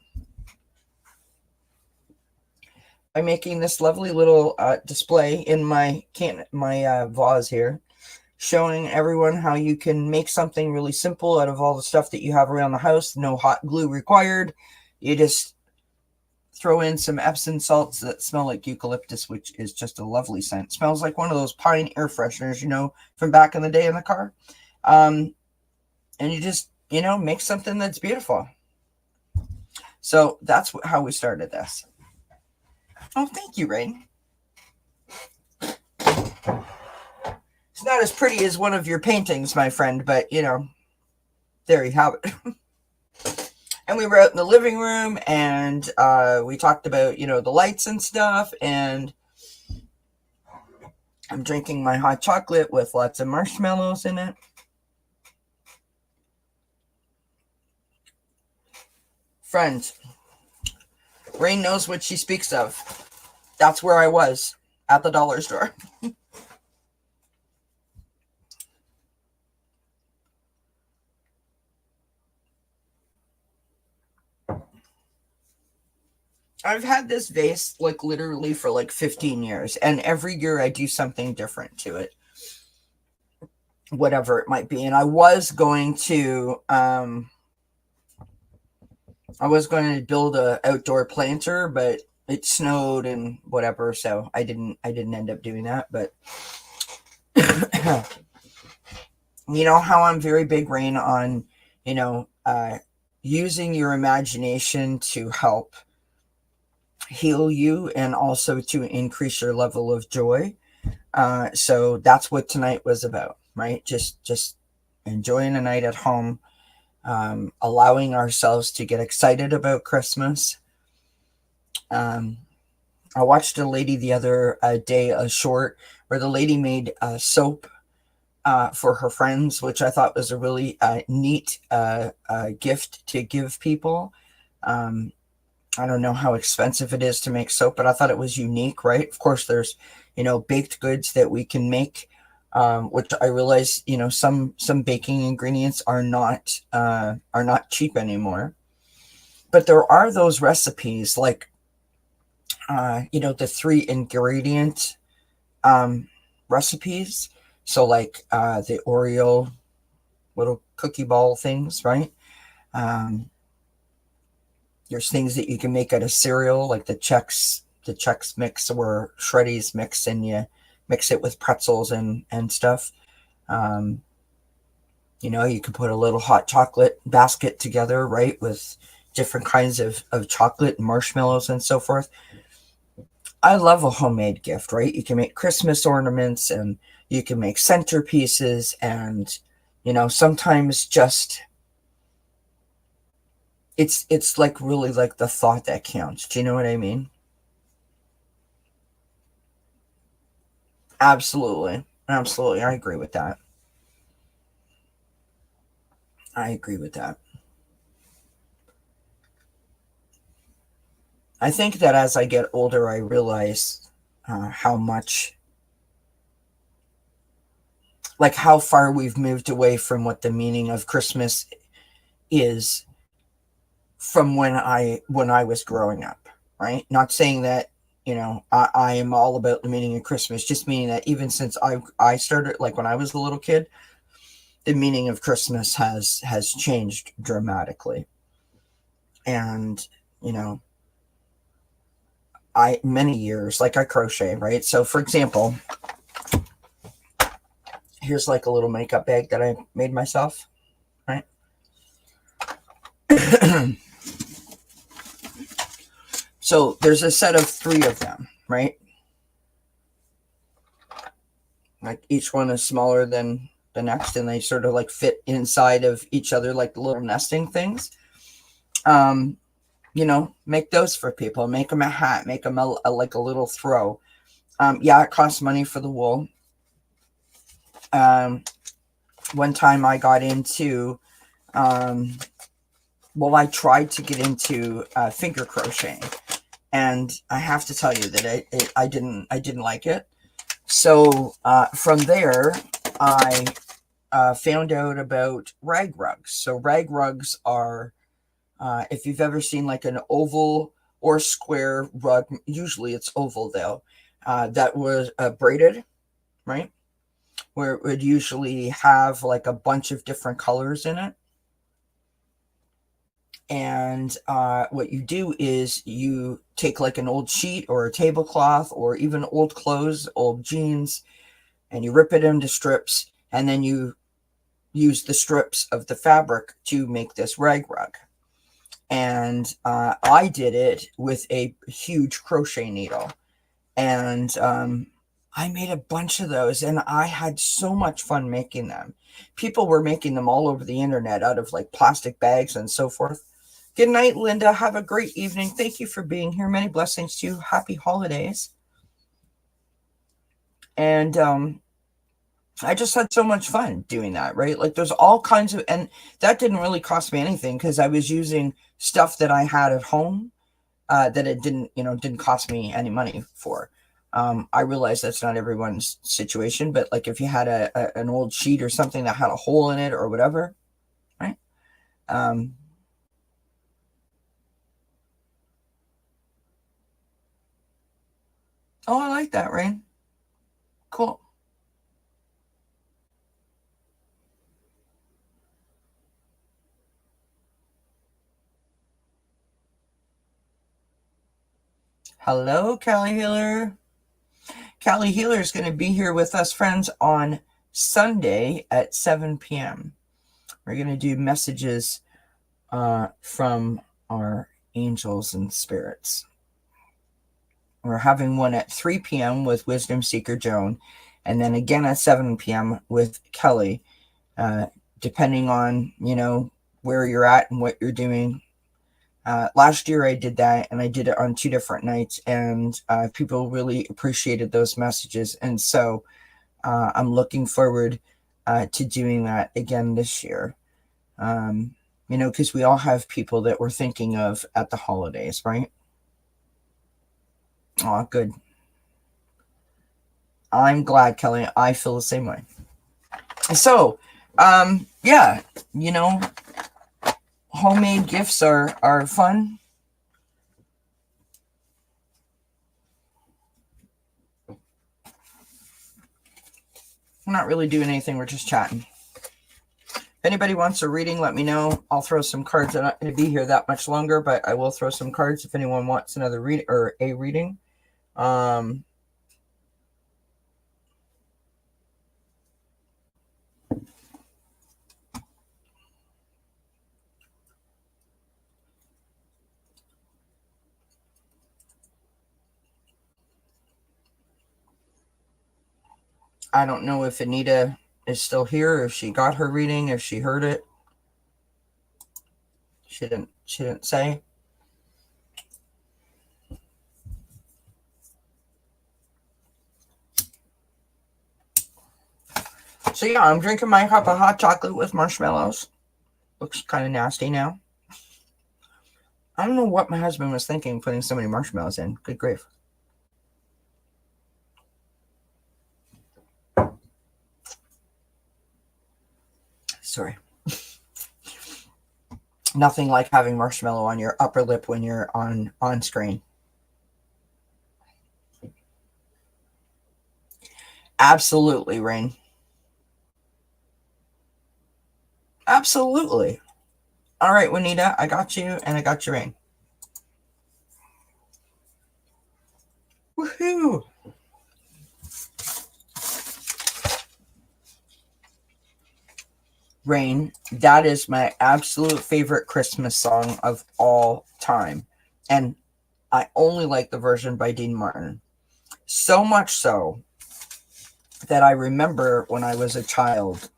By making this lovely little display in my vase here, showing everyone how you can make something really simple out of all the stuff that you have around the house. No hot glue required. You just throw in some Epsom salts that smell like eucalyptus, which is just a lovely scent. Smells like one of those Pine air fresheners, from back in the day in the car. And you just, make something that's beautiful. So that's how we started this. Oh, thank you, Rain. It's not as pretty as one of your paintings, my friend, but, there you have it. And we were out in the living room, and we talked about, the lights and stuff, and I'm drinking my hot chocolate with lots of marshmallows in it. Friends, Rain knows what she speaks of. That's where I was, at the dollar store. I've had this vase literally for 15 years, and every year I do something different to it, whatever it might be. And I was going to build a outdoor planter, but it snowed and whatever, so I didn't end up doing that. But you know how I'm very big, Rain, on using your imagination to help heal you and also to increase your level of joy. So that's what tonight was about, right? Just enjoying a night at home, allowing ourselves to get excited about Christmas. I watched a lady the other day, a short where the lady made soap for her friends, which I thought was a really neat gift to give people. I don't know how expensive it is to make soap, but I thought it was unique, right? Of course, there's, baked goods that we can make, which I realize, some baking ingredients are not cheap anymore. But there are those recipes like, the 3 ingredient recipes. So like the Oreo little cookie ball things, right? There's things that you can make out of cereal, like the Chex mix or Shreddies mix, and you mix it with pretzels and stuff. You can put a little hot chocolate basket together, right, with different kinds of chocolate and marshmallows and so forth. I love a homemade gift, right? You can make Christmas ornaments and you can make centerpieces, and sometimes just it's like really like the thought that counts. Do you know what I mean? Absolutely. Absolutely. I agree with that. I think that as I get older, I realize how much, like how far we've moved away from what the meaning of Christmas is from when I was growing up, right? Not saying that, I am all about the meaning of Christmas, just meaning that even since I started, like when I was a little kid, the meaning of Christmas has changed dramatically. And, many years, like I crochet, right? So for example, here's like a little makeup bag that I made myself, right? So there's a set of 3 of them, right? Like each one is smaller than the next, and they sort of like fit inside of each other like little nesting things. Make those for people. Make them a hat. Make them like a little throw. It costs money for the wool. One time I got into, I tried to get into finger crocheting, and I have to tell you that I didn't like it. So from there, I found out about rag rugs. So rag rugs are, if you've ever seen like an oval or square rug, usually it's oval though, that was braided, right? Where it would usually have like a bunch of different colors in it. And what you do is you take like an old sheet or a tablecloth or even old clothes, old jeans, and you rip it into strips, and then you use the strips of the fabric to make this rag rug. And I did it with a huge crochet needle, and I made a bunch of those, and I had so much fun making them. People were making them all over the internet out of like plastic bags and so forth. Good night, Linda. Have a great evening. Thank you for being here. Many blessings to you. Happy holidays. And I just had so much fun doing that, right? Like there's all kinds of, and that didn't really cost me anything because I was using stuff that I had at home that it didn't cost me any money for. I realize that's not everyone's situation, but like if you had an old sheet or something that had a hole in it or whatever, right? Oh, I like that, Rain. Cool. Hello, Callie Healer. Callie Healer is going to be here with us, friends, on Sunday at 7 p.m. We're going to do messages from our angels and spirits. We're having one at 3 p.m. with Wisdom Seeker Joan, and then again at 7 p.m. with Kelly, depending on, where you're at and what you're doing. Last year I did that, and I did it on 2 different nights, and people really appreciated those messages. And so I'm looking forward to doing that again this year. Because we all have people that we're thinking of at the holidays, right? Oh, good. I'm glad, Kelly. I feel the same way. So, yeah, homemade gifts are fun. We're not really doing anything. We're just chatting. If anybody wants a reading, let me know. I'll throw some cards. I'm not going to be here that much longer, but I will throw some cards if anyone wants another read or a reading. I don't know if Anita is still here, if she got her reading, if she heard it. She didn't say. So yeah, I'm drinking my cup of hot chocolate with marshmallows. Looks kind of nasty now. I don't know what my husband was thinking putting so many marshmallows in. Good grief. Sorry. Nothing like having marshmallow on your upper lip when you're on screen. Absolutely, Rain. Absolutely. All right, Juanita, I got you, and I got your Rain. Woohoo! Rain, that is my absolute favorite Christmas song of all time. And I only like the version by Dean Martin. So much so that I remember when I was a child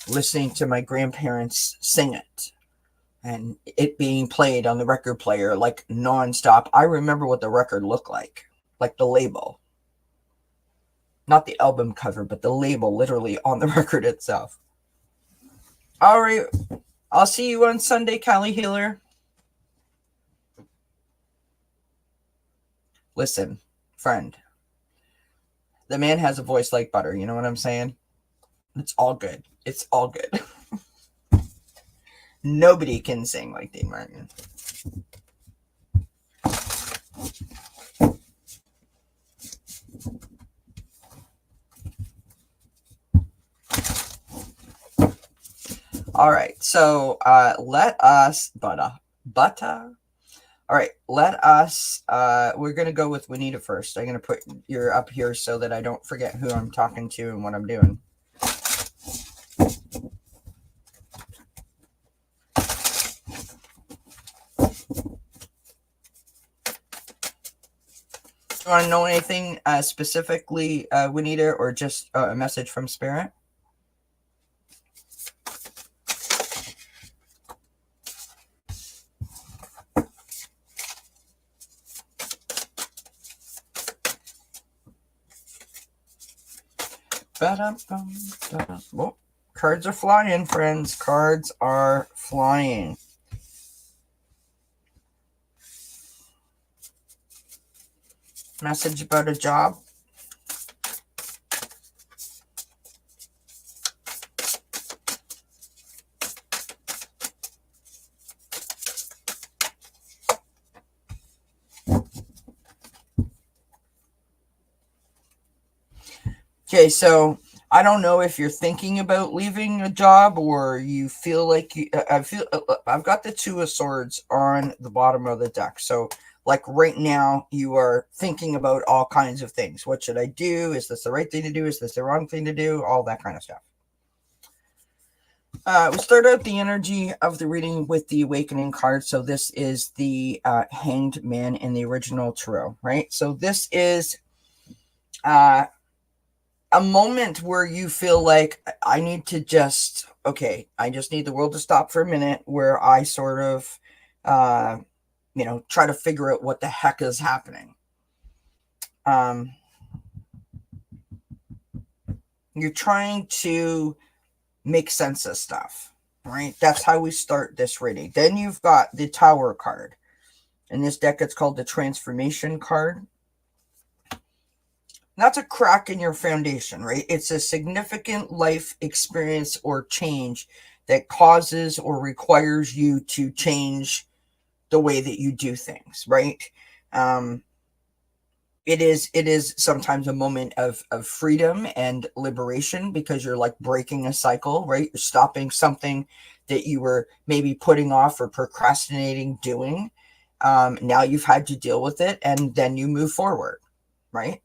listening to my grandparents sing it and it being played on the record player like nonstop. I remember what the record looked like the label. Not the album cover, but the label literally on the record itself. All right. I'll see you on Sunday, Callie Healer. Listen, friend. The man has a voice like butter. You know what I'm saying? It's all good. It's all good. Nobody can sing like Dean Martin. All right, so let us, All right, let us, we're going to go with Juanita first. I'm going to put you up here so that I don't forget who I'm talking to and what I'm doing. Do you want to know anything specifically, Juanita, or just a message from Spirit? Oh, cards are flying, friends. Cards are flying. Message about a job. Okay, so I don't know if you're thinking about leaving a job or you feel like I've got the Two of Swords on the bottom of the deck. So like right now you are thinking about all kinds of things. What should I do? Is this the right thing to do? Is this the wrong thing to do? All that kind of stuff. We start out the energy of the reading with the Awakening card. So this is the Hanged Man in the original tarot, right? So this is a moment where you feel like I need to just, okay, I just need the world to stop for a minute, where I sort of, try to figure out what the heck is happening. You're trying to make sense of stuff, right? That's how we start this reading. Then you've got the Tower card. In this deck, it's called the Transformation card. That's a crack in your foundation, right? It's a significant life experience or change that causes or requires you to change the way that you do things, right? It is sometimes a moment of freedom and liberation, because you're like breaking a cycle, right? You're stopping something that you were maybe putting off or procrastinating doing. Now you've had to deal with it, and then you move forward, right?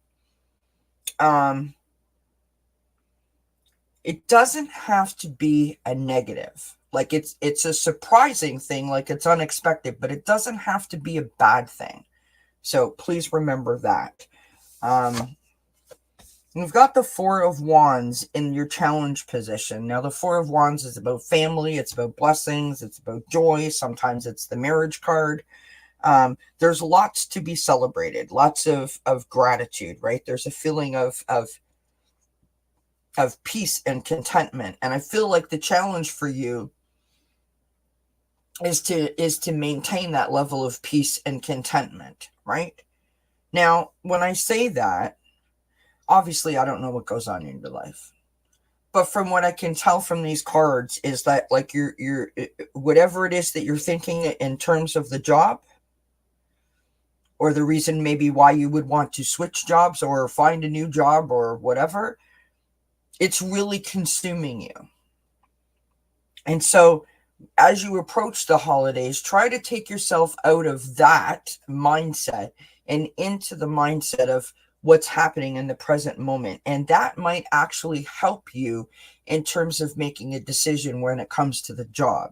It doesn't have to be a negative. Like it's a surprising thing, like it's unexpected, but it doesn't have to be a bad thing. So please remember that. You've got the Four of Wands in your challenge position. Now, the Four of Wands is about family. It's about blessings. It's about joy. Sometimes it's the marriage card. There's lots to be celebrated, lots of gratitude, right? There's a feeling of peace and contentment. And I feel like the challenge for you is to maintain that level of peace and contentment, right? Now, when I say that, obviously I don't know what goes on in your life, but from what I can tell from these cards is that, like, you're whatever it is that you're thinking in terms of the job, or the reason maybe why you would want to switch jobs or find a new job or whatever, it's really consuming you. And so as you approach the holidays, try to take yourself out of that mindset and into the mindset of what's happening in the present moment. And that might actually help you in terms of making a decision when it comes to the job,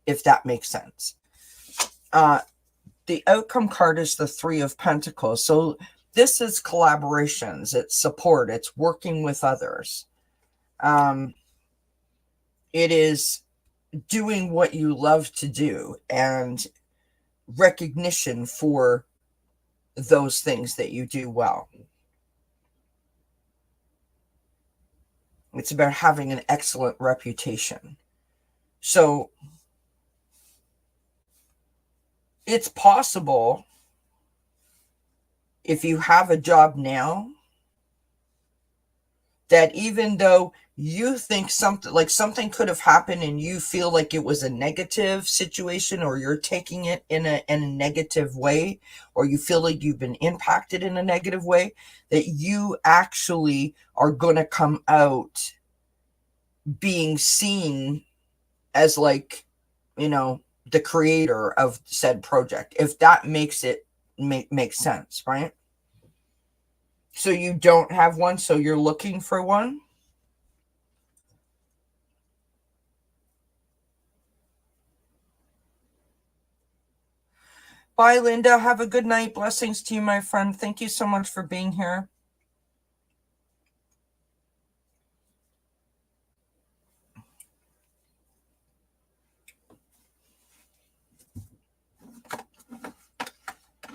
if that makes sense. The outcome card is the Three of Pentacles. So this is collaborations, it's support, it's working with others. It is doing what you love to do and recognition for those things that you do well. It's about having an excellent reputation. So it's possible, if you have a job now, that even though you think something could have happened and you feel like it was a negative situation, or you're taking it in a negative way, or you feel like you've been impacted in a negative way, that you actually are going to come out being seen as, like, the creator of said project, if that makes it make sense, right? So you don't have one, so you're looking for one. Bye, Linda. Have a good night. Blessings to you, my friend. Thank you so much for being here.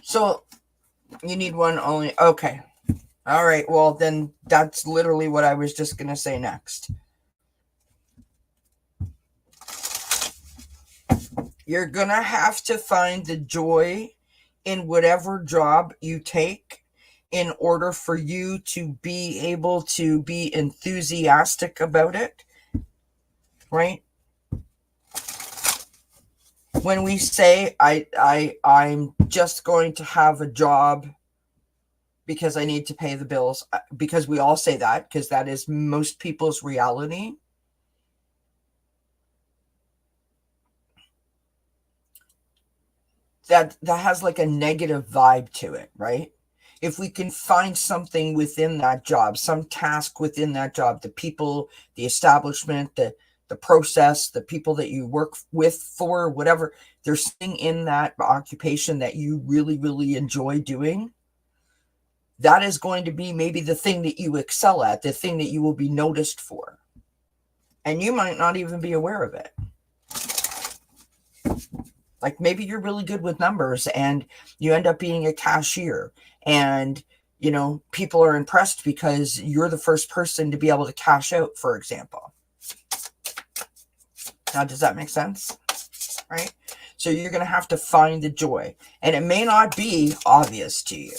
So you need one only. Okay. All right. Well, then that's literally what I was just going to say next. You're going to have to find the joy in whatever job you take in order for you to be able to be enthusiastic about it, right? When we say I'm just going to have a job because I need to pay the bills, because we all say that, because that is most people's reality. That has like a negative vibe to it, right? If we can find something within that job, some task within that job, the people, the establishment, the process, the people that you work with, for whatever, there's something in that occupation that you really, really enjoy doing, that is going to be maybe the thing that you excel at, the thing that you will be noticed for. And you might not even be aware of it. Like maybe you're really good with numbers and you end up being a cashier, and you know, people are impressed because you're the first person to be able to cash out, for example. Now, does that make sense? Right? So you're going to have to find the joy, and it may not be obvious to you.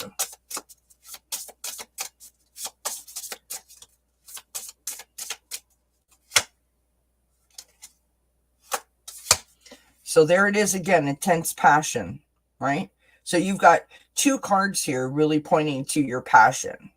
So there it is again, intense passion, right? So you've got two cards here really pointing to your passion.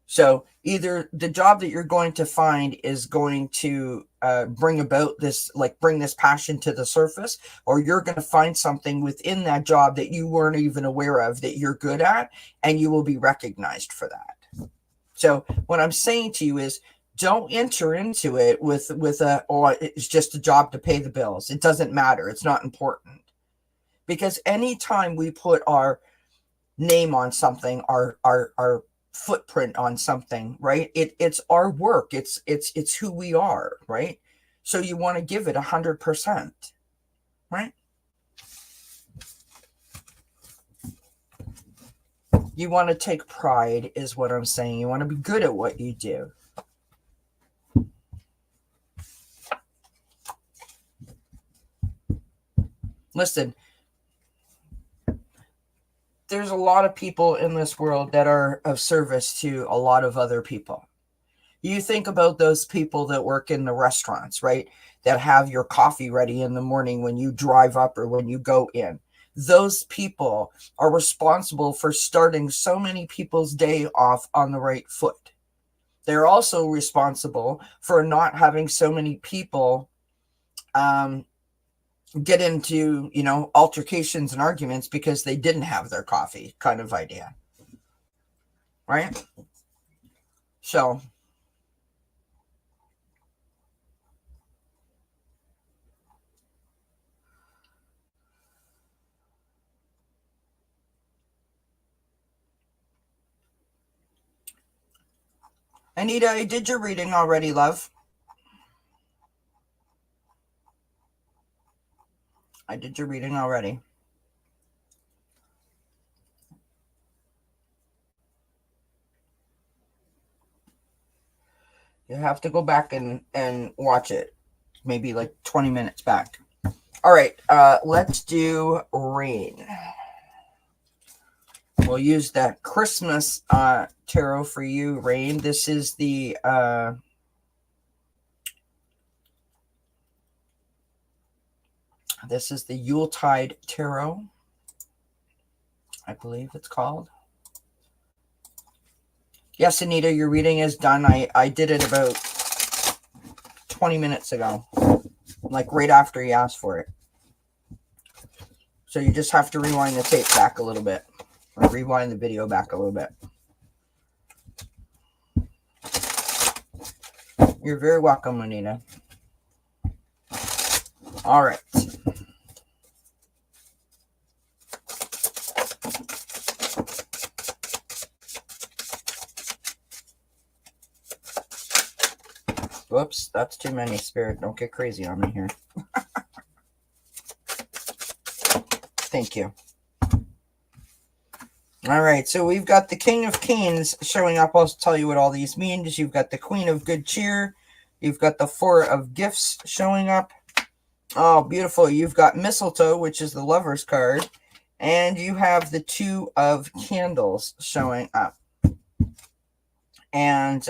So either the job that you're going to find is going to bring about this, like bring this passion to the surface, or you're going to find something within that job that you weren't even aware of that you're good at, and you will be recognized for that. So what I'm saying to you is, don't enter into it with oh, it's just a job to pay the bills. It doesn't matter. It's not important. Because anytime we put our name on something, our footprint on something, right? It's our work. It's who we are, right? So you want to give it 100%, right? You want to take pride is what I'm saying. You want to be good at what you do. Listen, there's a lot of people in this world that are of service to a lot of other people. You think about those people that work in the restaurants, right? That have your coffee ready in the morning when you drive up or when you go in. Those people are responsible for starting so many people's day off on the right foot. They're also responsible for not having so many people get into, you know, altercations and arguments because they didn't have their coffee, kind of idea. Right? So Anita, I did your reading already, love. I did your reading already. You have to go back and watch it. Maybe like 20 minutes back. All right, let's do rain. We'll use that Christmas tarot for you, Rain. This is the Yuletide Tarot, I believe it's called. Yes, Anita, your reading is done. I did it about 20 minutes ago, like right after you asked for it. So you just have to rewind the tape back a little bit, or rewind the video back a little bit. You're very welcome, Anita. All right. Whoops, that's too many, Spirit. Don't get crazy on me here. Thank you. All right, so we've got the King of Canes showing up. I'll tell you what all these mean. You've got the Queen of Good Cheer. You've got the Four of Gifts showing up. Oh, beautiful. You've got Mistletoe, which is the Lover's card. And you have the Two of Candles showing up. And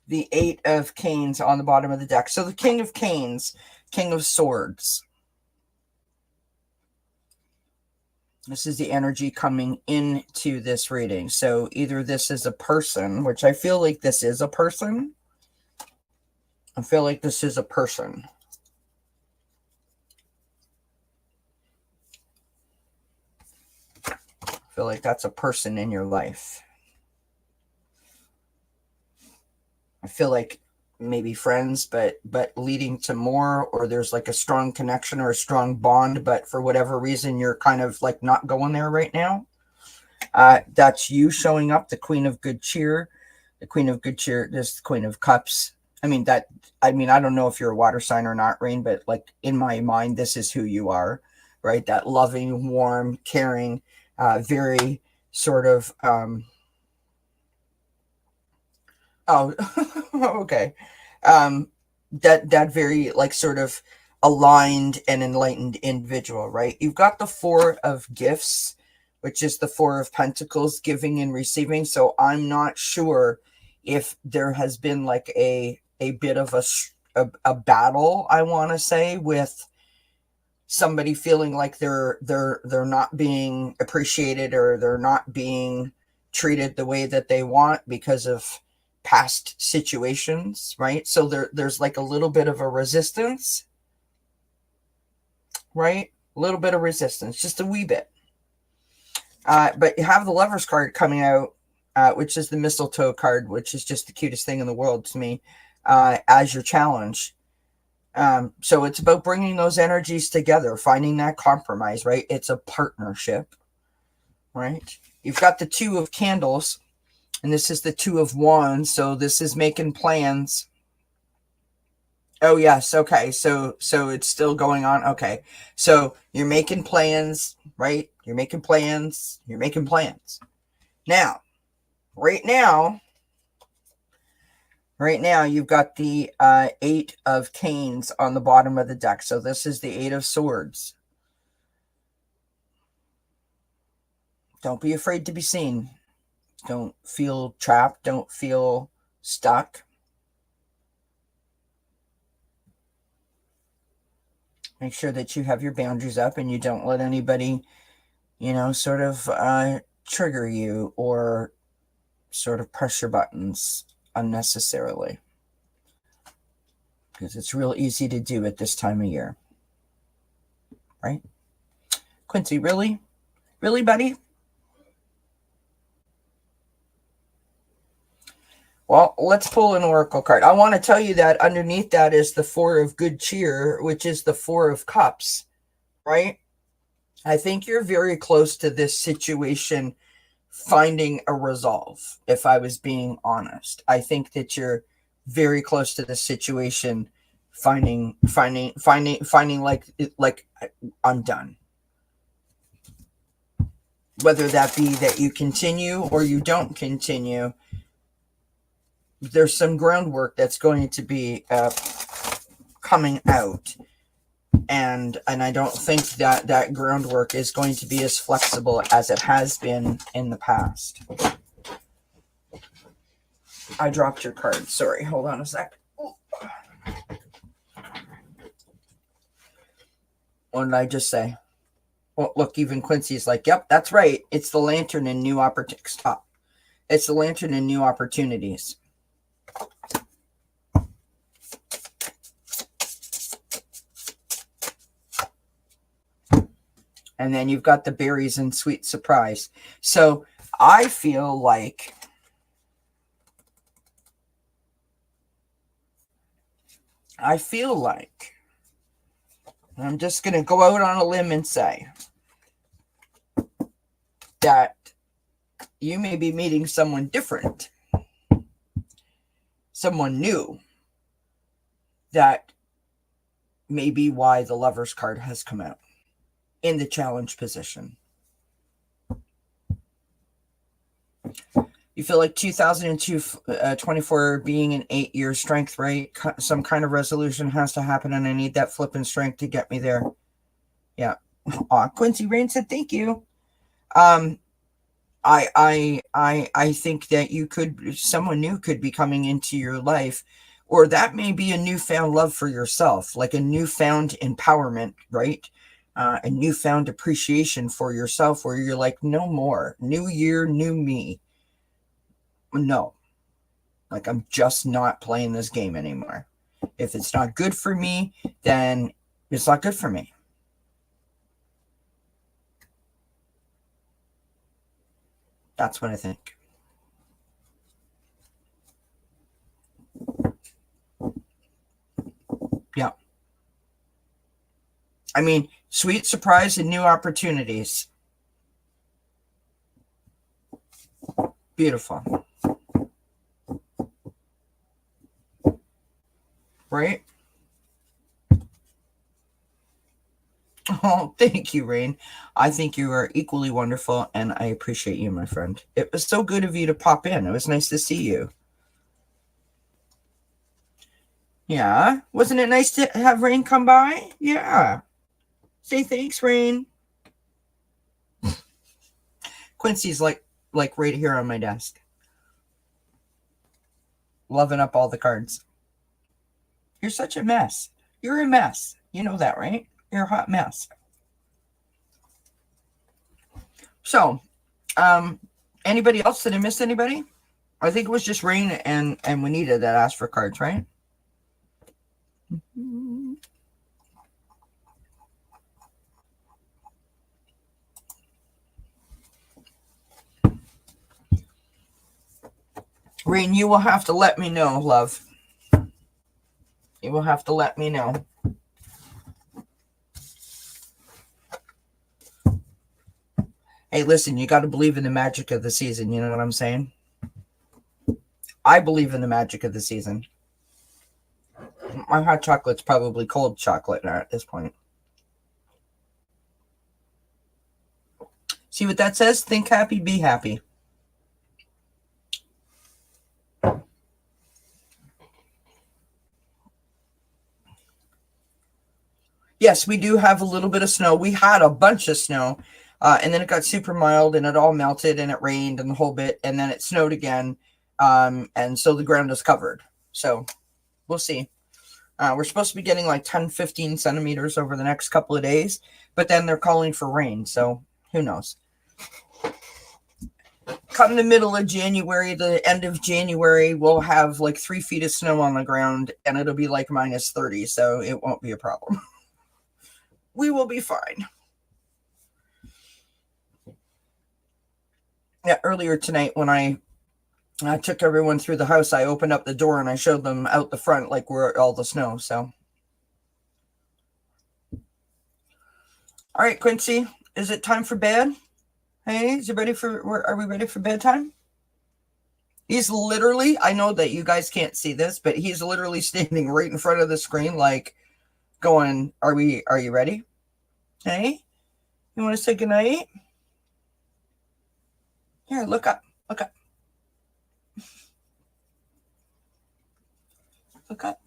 the Eight of Canes on the bottom of the deck. So the King of Canes, King of Swords. This is the energy coming into this reading. So either this is a person, which I feel like this is a person. I feel like this is a person. I feel like that's a person in your life. I feel like maybe friends, but leading to more, or there's like a strong connection or a strong bond, but for whatever reason, you're kind of like not going there right now. That's you showing up, the Queen of Good Cheer. The Queen of Good Cheer, this the Queen of Cups. I mean, I don't know if you're a water sign or not, Rain, but like in my mind, this is who you are, right? That loving, warm, caring, very sort of, okay. That very like sort of aligned and enlightened individual, right? You've got the Four of Gifts, which is the Four of Pentacles, giving and receiving. So I'm not sure if there has been like a bit of a battle, I want to say, with somebody feeling like they're not being appreciated, or they're not being treated the way that they want because of past situations, right? So there's like a little bit of a resistance, right? A little bit of resistance, just a wee bit. But you have the Lovers card coming out, which is the mistletoe card, which is just the cutest thing in the world to me, as your challenge. So it's about bringing those energies together, finding that compromise, right? It's a partnership, right? You've got the Two of Candles, and this is the Two of Wands. So this is making plans. Oh, yes. Okay. So it's still going on. Okay. So you're making plans, right? You're making plans. You're making plans. Now, right now, you've got the Eight of Canes on the bottom of the deck. So this is the Eight of Swords. Don't be afraid to be seen. Don't feel trapped. Don't feel stuck. Make sure that you have your boundaries up and you don't let anybody, sort of trigger you or sort of press your buttons unnecessarily. Because it's real easy to do at this time of year. Right? Quincy, really? Really, buddy? Well, let's pull an oracle card. I want to tell you that underneath that is the Four of Good Cheer, which is the Four of Cups, right? I think you're very close to this situation finding a resolve, if I was being honest. I think that you're very close to this situation finding like I'm done. Whether that be that you continue or you don't continue, there's some groundwork that's going to be coming out, and I don't think that groundwork is going to be as flexible as it has been in the past. I dropped your card. Sorry, hold on a sec. What did I just say? Well, look, even Quincy's like, yep, that's right. It's the Lantern and new opportunities. Stop. It's the Lantern and new opportunities. And then you've got the berries and sweet surprise. So I feel like I'm just going to go out on a limb and say that you may be meeting someone different, someone new. That may be why the Lovers card has come out in the challenge position. You feel like 2024 being an 8-year strength, right? Some kind of resolution has to happen, and I need that flipping strength to get me there. Yeah. Quincy Rain said thank you. I think that someone new could be coming into your life, or that may be a newfound love for yourself, like a newfound empowerment, right? A newfound appreciation for yourself, where you're like, no more. New year, new me. No. Like, I'm just not playing this game anymore. If it's not good for me, then it's not good for me. That's what I think. Yeah. I mean, sweet surprise and new opportunities. Beautiful. Right? Oh, thank you, Rain. I think you are equally wonderful, and I appreciate you, my friend. It was so good of you to pop in. It was nice to see you. Yeah. Wasn't it nice to have Rain come by? Yeah. Say thanks, Rain. Quincy's like right here on my desk. Loving up all the cards. You're such a mess. You're a mess. You know that, right? You're a hot mess. So, anybody else? Did I miss anybody? I think it was just Rain and Juanita that asked for cards, right? Rain, you will have to let me know, love. You will have to let me know. Hey, listen, you got to believe in the magic of the season. You know what I'm saying? I believe in the magic of the season. My hot chocolate's probably cold chocolate now at this point. See what that says? Think happy, be happy. Yes, we do have a little bit of snow. We had a bunch of snow, and then it got super mild, and it all melted, and it rained, and the whole bit, and then it snowed again, and so the ground is covered. So we'll see. We're supposed to be getting like 10, 15 centimeters over the next couple of days, but then they're calling for rain, so who knows? Come the middle of January, the end of January, we'll have like 3 feet of snow on the ground, and it'll be like minus 30, so it won't be a problem. We will be fine. Yeah, earlier tonight when I took everyone through the house, I opened up the door and I showed them out the front like where all the snow. So, all right, Quincy, is it time for bed? Hey, is it ready for? Are we ready for bedtime? He's literally. I know that you guys can't see this, but he's literally standing right in front of the screen, like going, "Are you ready? Hey, you want to say goodnight? Here, look up. Look up. Look up."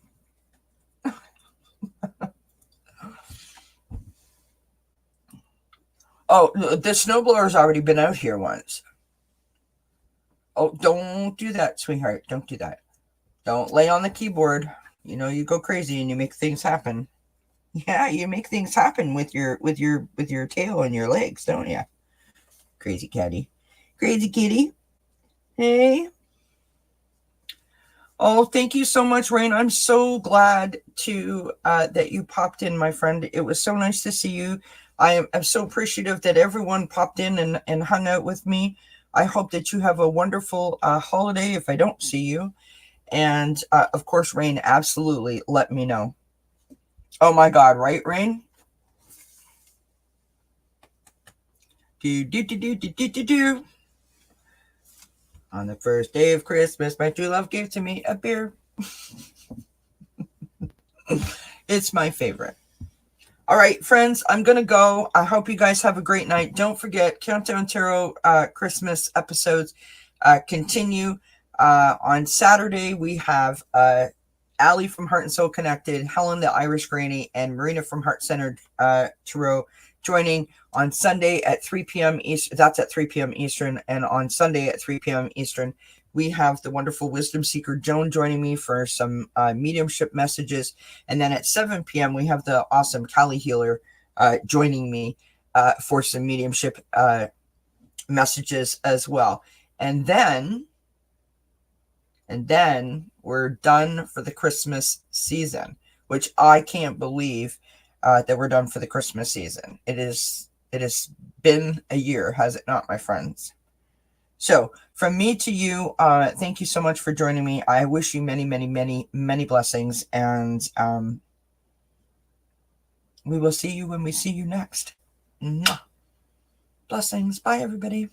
Oh, the snowblower's already been out here once. Oh, don't do that, sweetheart. Don't do that. Don't lay on the keyboard. You know you go crazy and you make things happen. Yeah, you make things happen with your tail and your legs, don't you? Crazy catty. Crazy kitty. Hey. Oh, thank you so much, Rain. I'm so glad to that you popped in, my friend. It was so nice to see you. I'm so appreciative that everyone popped in and hung out with me. I hope that you have a wonderful holiday if I don't see you. And of course, Rain, absolutely let me know. Oh my God, right, Rain? Do. On the first day of Christmas, my true love gave to me a beer. It's my favorite. All right, friends, I'm going to go. I hope you guys have a great night. Don't forget, Countdown Tarot Christmas episodes continue. On Saturday, we have Allie from Heart and Soul Connected, Helen the Irish Granny, and Marina from Heart Centered Tarot joining on Sunday at 3 p.m. Eastern. That's at 3 p.m. Eastern. And on Sunday at 3 p.m. Eastern, we have the wonderful Wisdom Seeker Joan joining me for some mediumship messages. And then at 7 p.m., we have the awesome Kali Healer joining me for some mediumship messages as well. And then we're done for the Christmas season, which I can't believe that we're done for the Christmas season. It has been a year, has it not, my friends? So from me to you, thank you so much for joining me. I wish you many, many, many, many blessings, and we will see you when we see you next. Mwah. Blessings. Bye, everybody.